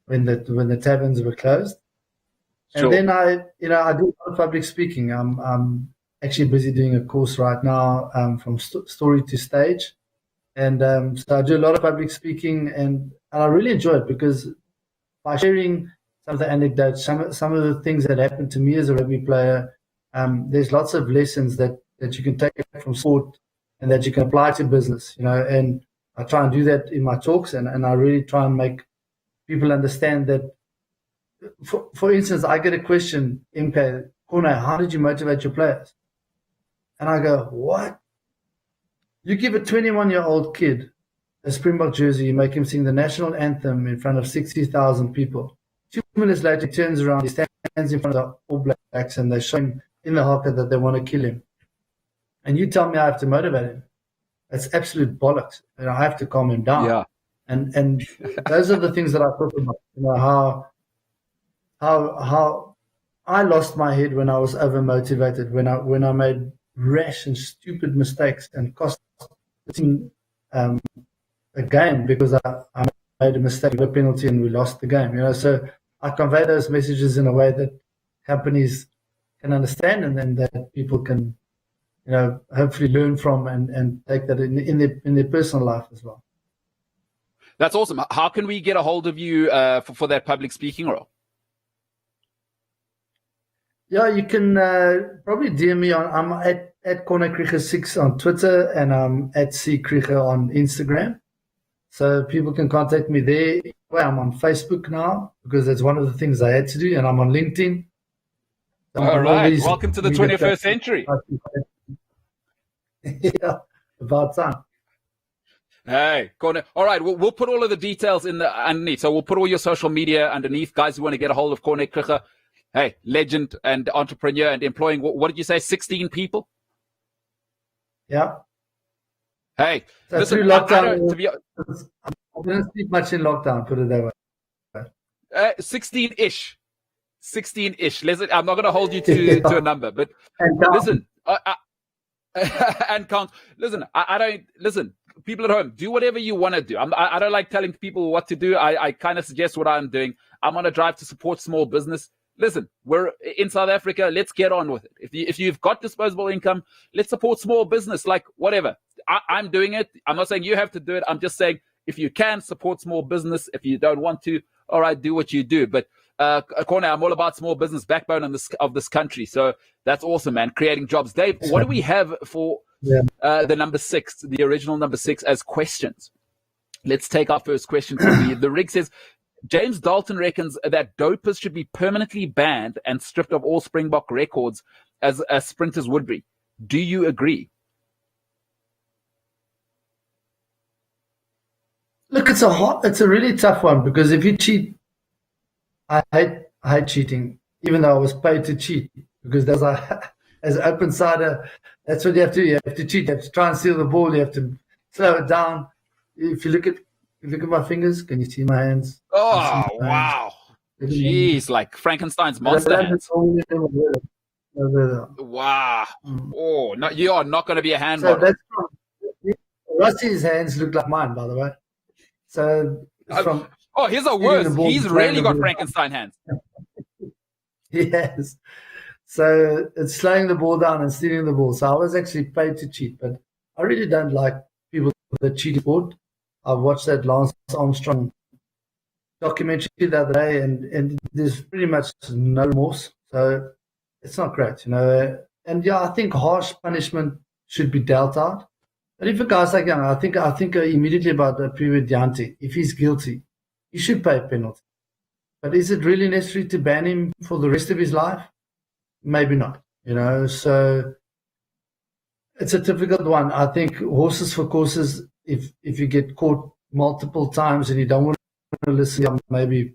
the taverns were closed. Sure. And then I do a lot of public speaking. I'm actually busy doing a course right now from story to stage. And so I do a lot of public speaking, and I really enjoy it because by sharing some of the anecdotes, some of the things that happened to me as a rugby player, there's lots of lessons that you can take from sport and that you can apply to business, and I try and do that in my talks, and I really try and make people understand that. For instance, I get a question, MK, Corné, how did you motivate your players? And I go, what? You give a 21-year-old kid a Springbok jersey, you make him sing the national anthem in front of 60,000 people. 2 minutes later, he turns around, he stands in front of the All Blacks, and they show him in the haka that they want to kill him. And you tell me I have to motivate him. That's absolute bollocks. I have to calm him down. Yeah. And those are the things that I talk about, how I lost my head when I was overmotivated, when I made rash and stupid mistakes and cost the team a game because I made a mistake, a penalty, and we lost the game. So I convey those messages in a way that companies can understand, and then that people can, hopefully learn from and take that in their personal life as well. That's awesome. How can we get a hold of you for that public speaking role? Yeah, you can probably DM me I'm at Corné Krige 6 on Twitter, and I'm at C Krige on Instagram. So people can contact me there. Well, I'm on Facebook now because that's one of the things I had to do, and I'm on LinkedIn. So all right. Welcome to the 21st century. Yeah, about time. Hey, Corné. All right, we'll put all of the details underneath. So we'll put all your social media underneath. Guys who want to get a hold of Corné Krige. Hey, legend and entrepreneur and employing, what did you say, 16 people? Yeah. Hey, so listen, I didn't sleep much in lockdown, put it that way. 16-ish. 16-ish. Listen, I'm not going to hold you to a number, but listen, and count. Listen, I don't, listen, people at home, do whatever you want to do. I don't like telling people what to do. I kind of suggest what I'm doing. I'm on a drive to support small business. Listen, we're in South Africa. Let's get on with it. If you've got disposable income, let's support small business, like whatever. I'm doing it. I'm not saying you have to do it. I'm just saying if you can, support small business. If you don't want to, all right, do what you do. But Corné, I'm all about small business, backbone of this country. So that's awesome, man. Creating jobs. Dave, what do we have for the number 6, the original number 6 as questions? Let's take our first question quickly. The rig says, James Dalton reckons that dopers should be permanently banned and stripped of all Springbok records as sprinters would be. Do you agree? Look, it's a really tough one because if you cheat, I hate cheating, even though I was paid to cheat because as an open sider, that's what you have to do. You have to cheat. You have to try and steal the ball. You have to slow it down. If you look at my fingers, can you see my hands? Oh, wow. Jeez, like Frankenstein's monster hands. Wow. Oh, no, you are not going to be a hand So model. Rusty's hands look like mine, by the way. So it's from Here's a stealing worse. the ball, He's throwing really the got ball. Frankenstein hands. Yes. So it's slowing the ball down and stealing the ball. So I was actually paid to cheat, but I really don't like people that cheat sport. I watched that Lance Armstrong documentary the other day, and there's pretty much no remorse. So it's not great, you know. And yeah, I think harsh punishment should be dealt out. But if a guy's like, I think immediately about Privet Diante. If he's guilty, he should pay a penalty. But is it really necessary to ban him for the rest of his life? Maybe not, you know. So it's a difficult one. I think horses for courses, if you get caught multiple times and you don't want to listen, maybe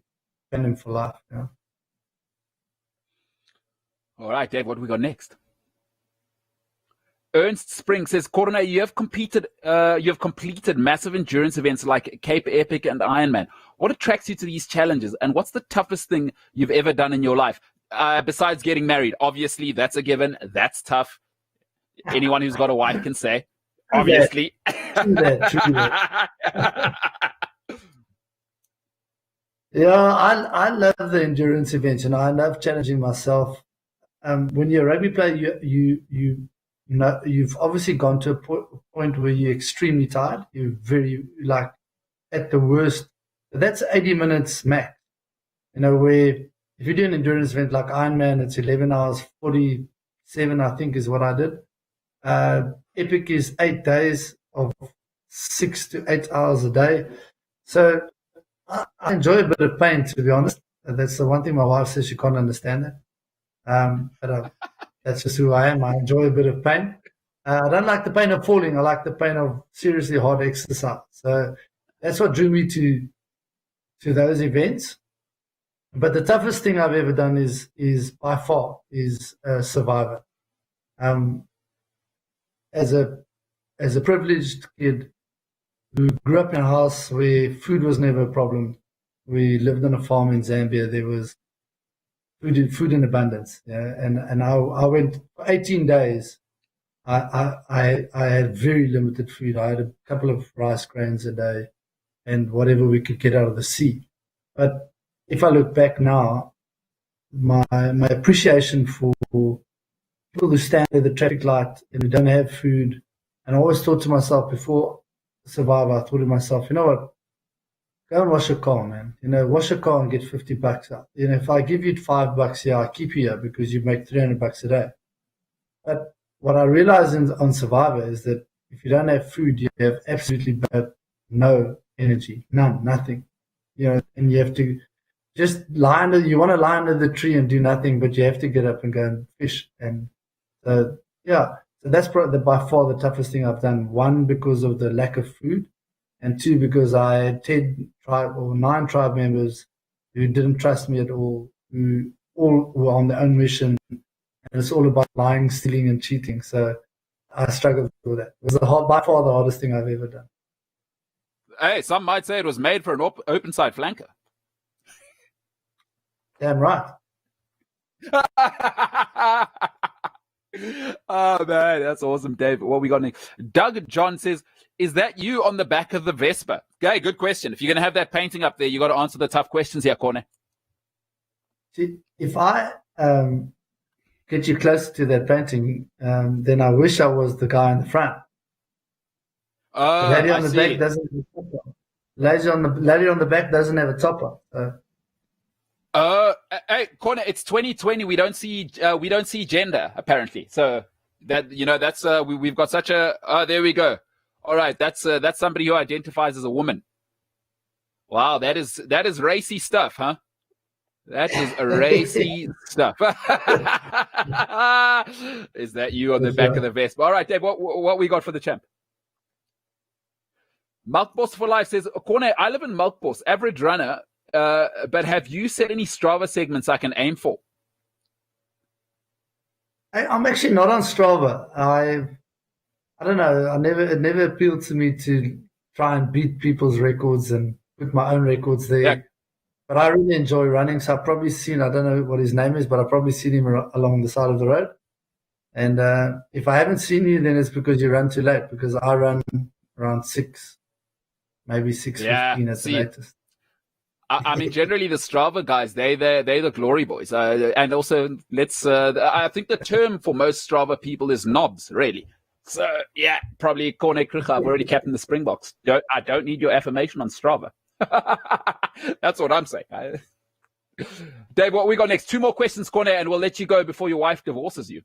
ban him for life. Yeah. All right, Dave, what do we got next? Ernst Spring says, Corné, you have completed massive endurance events like Cape Epic and Ironman. What attracts you to these challenges, and what's the toughest thing you've ever done in your life? Besides getting married, obviously, that's a given. That's tough. Anyone who's got a wife can say, obviously. True that. Yeah, I love the endurance events, and I love challenging myself. When you're a rugby player, you've obviously gone to a point where you're extremely tired. You're very, like, at the worst. That's 80 minutes max. You know, where if you do an endurance event like Ironman, it's 11 hours 47, I think, is what I did. Epic is 8 days of 6 to 8 hours a day. So I enjoy a bit of pain, to be honest. That's the one thing my wife says she can't understand that. But that's just who I am. I enjoy a bit of pain. I don't like the pain of falling. I like the pain of seriously hard exercise. So that's what drew me to those events. But the toughest thing I've ever done is by far Survivor. As a privileged kid who grew up in a house where food was never a problem. We lived on a farm in Zambia. There was food in abundance. Yeah, and I went for 18 days. I had very limited food. I had a couple of rice grains a day, and whatever we could get out of the sea. But if I look back now, my appreciation for people who stand at the traffic light and who don't have food, and I always thought to myself before Survivor, I thought to myself, you know what? Go and wash your car, man. You know, wash your car and get $50 out. You know, if I give you $5 here, I keep you here because you make $300 a day. But what I realized on Survivor is that if you don't have food, you have absolutely no energy, nothing. You know, and you have to just you want to lie under the tree and do nothing, but you have to get up and go and fish. And so that's probably by far the toughest thing I've done. One, because of the lack of food, and two, because I had 9 tribe members who didn't trust me at all, who all were on their own mission. And it's all about lying, stealing, and cheating. So I struggled with that. It was by far the hardest thing I've ever done. Hey, some might say it was made for an open side flanker. Damn right. Oh, man, that's awesome, Dave. What we got next? Doug John says, is that you on the back of the Vespa? Okay, good question. If you're going to have that painting up there, you got to answer the tough questions here, Corné. See, if I get you close to that painting, then I wish I was the guy in the front. The lady on the back doesn't have a topper. Lady on the back doesn't have a topper. Hey, Corné, it's 2020. We don't see gender apparently. So that, you know, that's we've got such a. Oh, there we go. All right, that's somebody who identifies as a woman. Wow, that is racy stuff, huh? That is a racy stuff. Is that you on the back of the vest? All right, Dave, what we got for the champ? Milkboss for Life says, Corné, I live in Milkboss, average runner, but have you set any Strava segments I can aim for? I'm actually not on Strava. I don't know. It never appealed to me to try and beat people's records and put my own records there. Yeah. But I really enjoy running, so I've probably seen, I don't know what his name is, but I've probably seen him along the side of the road. And if I haven't seen you, then it's because you run too late, because I run around 6, maybe 6:15 at the latest. I mean, generally the Strava guys, they're the glory boys. And also, I think the term for most Strava people is knobs, really. So, yeah, probably Corné, Krige. I've already captained the Springboks. I don't need your affirmation on Strava. That's what I'm saying. Dave, what we got next? 2 more questions, Corné, and we'll let you go before your wife divorces you.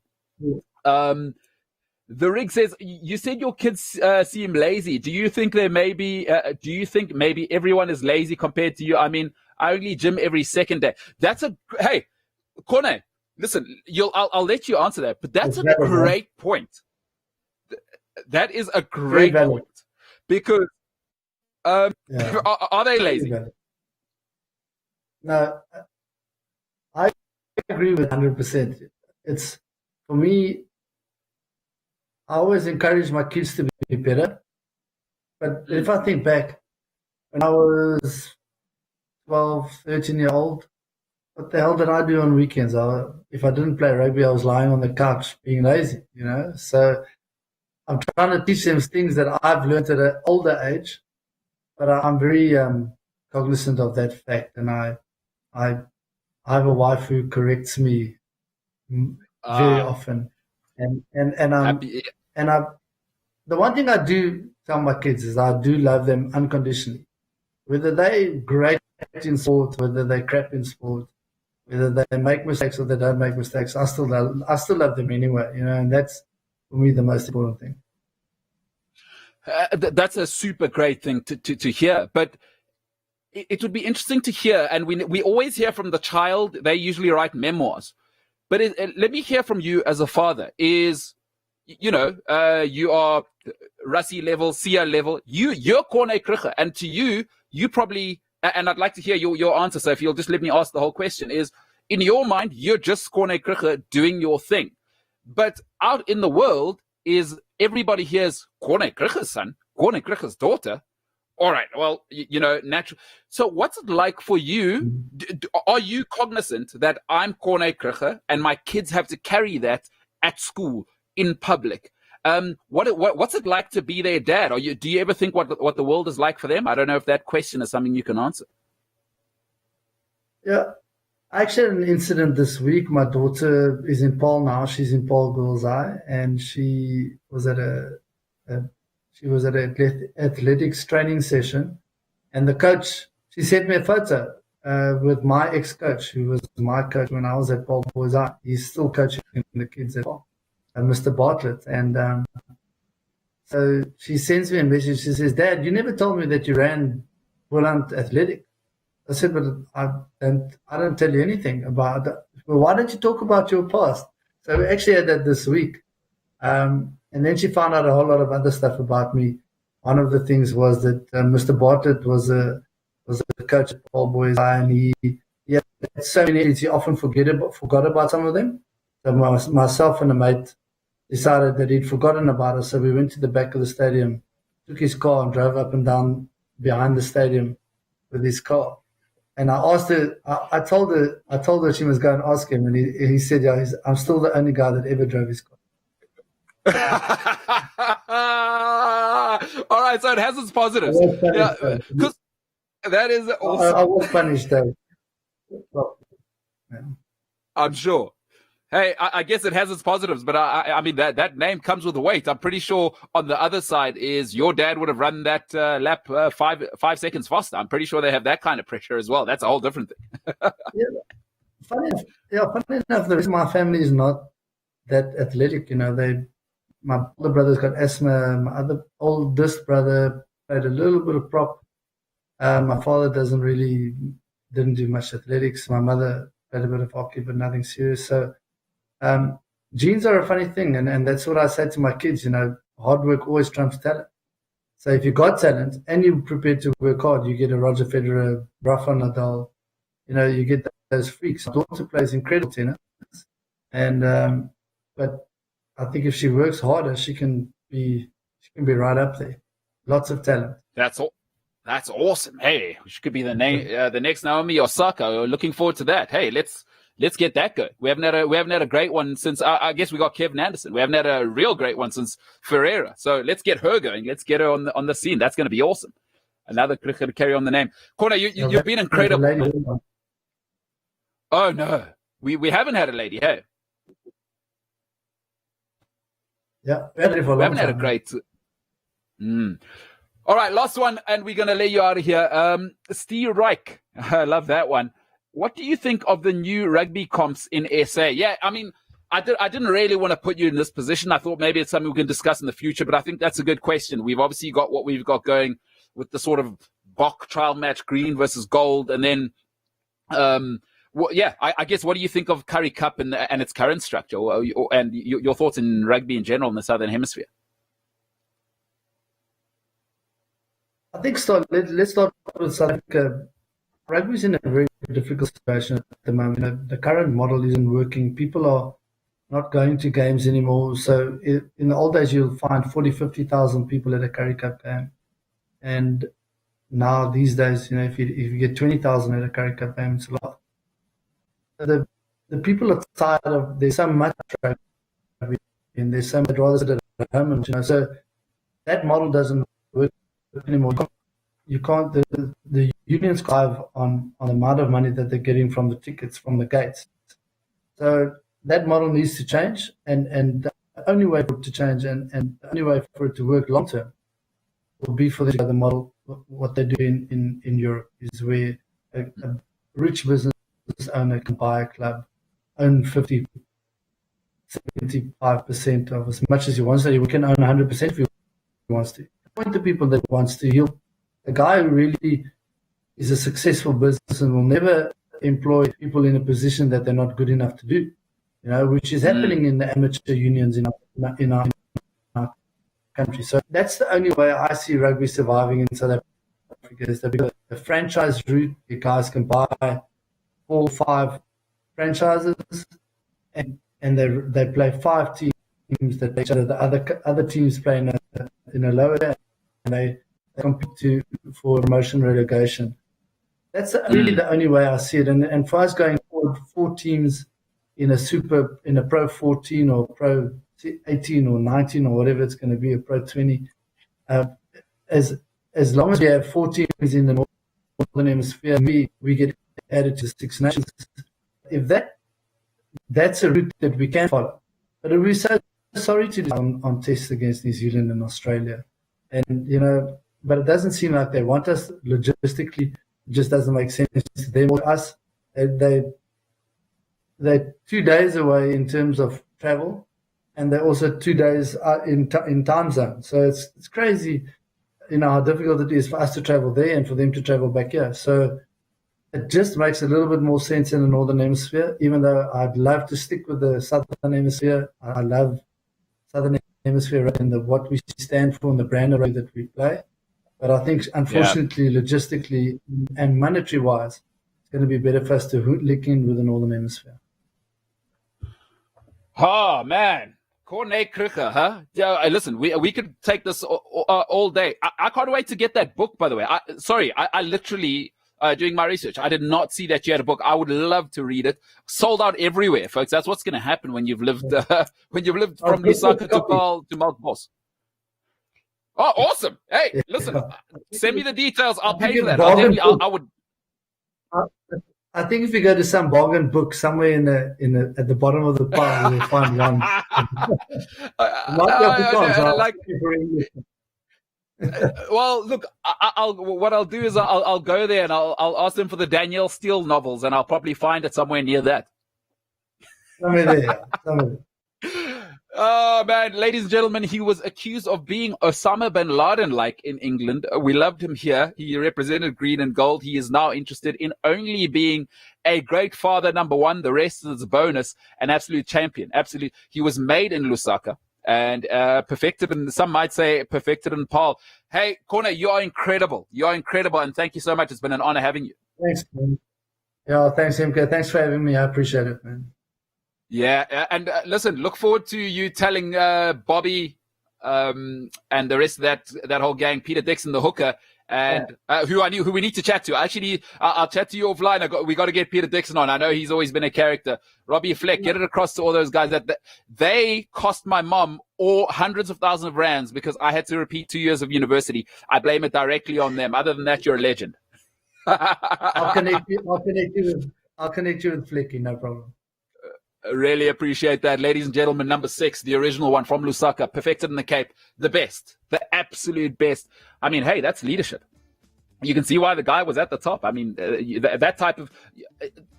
The Rig says, you said your kids seem lazy. Do you think maybe everyone is lazy compared to you? I mean, I only gym every second day. Hey, Corné, listen, I'll let you answer that, but that's a great point. That is a great point. Because are they lazy? No, I agree with 100%. It's, for me, I always encourage my kids to be better. But if I think back, when I was 12, 13-year-old, what the hell did I do on weekends? If I didn't play rugby, I was lying on the couch being lazy, So I'm trying to teach them things that I've learned at an older age, but I'm very cognizant of that fact. And I have a wife who corrects me very often. And the one thing I do tell my kids is I do love them unconditionally. Whether they great in sport, whether they crap in sport, whether they make mistakes or they don't make mistakes, I still love them anyway, and that's for me the most important thing. That's a super great thing to hear. But it would be interesting to hear, and we always hear from the child. They usually write memoirs. But let me hear from you as a father. You are Rassie level, Sia level. You're Corné Krige, and to you probably, and I'd like to hear your answer. So if you'll just let me ask the whole question, is in your mind you're just Corné Krige doing your thing, but out in the world is everybody hears Corné Krige's son, Corné Krige's daughter. All right, well, natural. So what's it like for you? Are you cognizant that I'm Corné Krige and my kids have to carry that at school, in public? What's it like to be their dad? Do you ever think what the world is like for them? I don't know if that question is something you can answer. Yeah, I actually had an incident this week. My daughter is in Paul now. She's in Paul Girls Eye, and she was at an athletics training session, and the coach, she sent me a photo with my ex-coach, who was my coach when I was at Paul Boys Eye. He's still coaching the kids at Paul, Mr. Bartlett. And so she sends me a message. She says, "Dad, you never told me that you ran Boland Athletic." I said, "But I don't tell you anything about that." Well, why don't you talk about your past? So we actually had that this week. And then she found out a whole lot of other stuff about me. One of the things was that Mr. Bartlett was a coach at Paul Boys High, and he had so many kids, he often forgot about some of them. So myself and a mate decided that he'd forgotten about us. So we went to the back of the stadium, took his car and drove up and down behind the stadium with his car. And I asked her, I told her she must go and ask him. And he said, "Yeah, I'm still the only guy that ever drove his car." All right, so it has its positives. Because that is awesome. I was punished though. I'm sure. Hey, I guess it has its positives, but I mean that name comes with a weight. I'm pretty sure on the other side is your dad would have run that lap 5 seconds faster. I'm pretty sure they have that kind of pressure as well. That's a whole different thing. Funny enough, the reason my family is not that athletic, my older brother's got asthma. My other oldest brother played a little bit of prop. My father didn't do much athletics. My mother played a bit of hockey, but nothing serious. So genes are a funny thing, and that's what I say to my kids. Hard work always trumps talent. So if you got talent and you're prepared to work hard, you get a Roger Federer, Rafa Nadal. You get those freaks. My daughter plays incredible tennis, and but I think if she works harder, she can be right up there. Lots of talent. That's all. That's awesome. Hey, which could be the next Naomi Osaka. We're looking forward to that. Hey, let's get that going. We haven't had a great one since I guess we got Kevin Anderson. We haven't had a real great one since Ferreira. So let's get her going. Let's get her on the scene. That's going to be awesome. Another cricket to carry on the name. Corné, you've been incredible. Oh no, we haven't had a lady. Hey. Yeah, we haven't had a great. All right, last one, and we're going to lay you out of here. Steve Reich, I love that one. What do you think of the new rugby comps in SA? Yeah, I mean, I didn't really want to put you in this position. I thought maybe it's something we can discuss in the future, but I think that's a good question. We've obviously got what we've got going with the sort of Bok trial match, green versus gold, and then, I guess, what do you think of Currie Cup and its current structure, and your thoughts in rugby in general in the Southern Hemisphere? I think let's start with South Africa. Rugby is in a very difficult situation at the moment. The current model isn't working. People are not going to games anymore. So in the old days, you'll find 40, 50,000 people at a Currie Cup game. And now these days, if you get 20,000 at a Currie Cup game, it's a lot. The people are tired of, there's so much rugby and there's so much rather sit at home. And, so that model doesn't work anymore. You can't. The unions thrive on the amount of money that they're getting from the tickets from the gates. So that model needs to change, and the only way for it to change and the only way for it to work long term will be for the other model. What they do in Europe is where a rich business owner can buy a club, own 50, 75% of as much as he wants. So he can own 100% if he wants to. Point to people that wants to. A guy who really is a successful business and will never employ people in a position that they're not good enough to do, which is happening in the amateur unions in our country. So that's the only way I see rugby surviving in South Africa is that the franchise route, the guys can buy 4 or 5 franchises and they play 5 teams that each other. The other teams play in a lower and they compete for promotion relegation. That's really the only way I see it. And for us going forward, 4 teams in a Pro 14 or Pro 18 or 19 or whatever it's going to be, a Pro 20. As long as we have 4 teams in the Northern Hemisphere, we get added to 6 nations. If that's a route that we can follow. But we're so sorry to do on tests against New Zealand and Australia. And, but it doesn't seem like they want us logistically. It just doesn't make sense to them or us. They're 2 days away in terms of travel, and they're also 2 days in time zone. So it's crazy, how difficult it is for us to travel there and for them to travel back here. So it just makes a little bit more sense in the Northern Hemisphere, even though I'd love to stick with the Southern Hemisphere. I love Southern Hemisphere and what we stand for and the brand of rugby that we play. But I think, unfortunately, logistically and monetary-wise, it's going to be better for us to link in with the Northern Hemisphere. Oh, man. Corné Krige, huh? Yeah, listen, we could take this all day. I can't wait to get that book, by the way. I literally, doing my research, I did not see that you had a book. I would love to read it. Sold out everywhere, folks. That's what's going to happen when you've lived from Lusaka to Mount Boss. Oh, awesome! Hey, listen, send me the details. I'll pay for that. I would. I think if you go to some bargain book somewhere at the bottom of the pile, you'll find one. Well, look, what I'll do is I'll go there and I'll ask them for the Danielle Steele novels, and I'll probably find it somewhere near that. Somewhere there. Oh, man, ladies and gentlemen, he was accused of being Osama bin Laden-like in England. We loved him here. He represented green and gold. He is now interested in only being a great father, number one. The rest is a bonus, an absolute champion. Absolutely. He was made in Lusaka and perfected, and some might say perfected in Paul. Hey, Corné, you are incredible. You are incredible, and thank you so much. It's been an honor having you. Thanks, man. Yeah, thanks, MK. Thanks for having me. I appreciate it, man. Yeah, and listen, look forward to you telling Bobby and the rest of that whole gang, Peter Dixon, the hooker, and who we need to chat to. Actually, I'll chat to you offline. We got to get Peter Dixon on. I know he's always been a character. Robbie Fleck, get it across to all those guys that they cost my mom hundreds of thousands of rands because I had to repeat 2 years of university. I blame it directly on them. Other than that, you're a legend. I'll connect you with Flecky, no problem. Really appreciate that. Ladies and gentlemen, number 6, the original one from Lusaka, perfected in the Cape, the best, the absolute best. I mean, hey, that's leadership. You can see why the guy was at the top. I mean, that type of,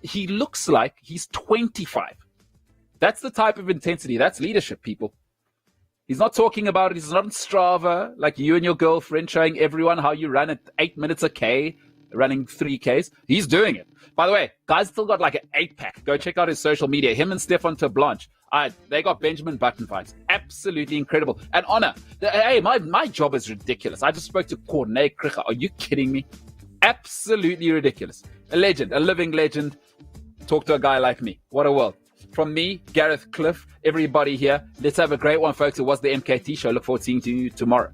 he looks like he's 25. That's the type of intensity. That's leadership, people. He's not talking about it. He's not on Strava like you and your girlfriend showing everyone how you run at 8 minutes a K, running 3Ks. He's doing it. By the way, guys still got like an 8-pack. Go check out his social media. Him and Stefan Terblanche. They got Benjamin Button fights. Absolutely incredible. And honor. Hey, my job is ridiculous. I just spoke to Corné, Krige. Are you kidding me? Absolutely ridiculous. A legend, a living legend. Talk to a guy like me. What a world. From me, Gareth Cliff, everybody here. Let's have a great one, folks. It was the MKT show. Look forward to seeing you tomorrow.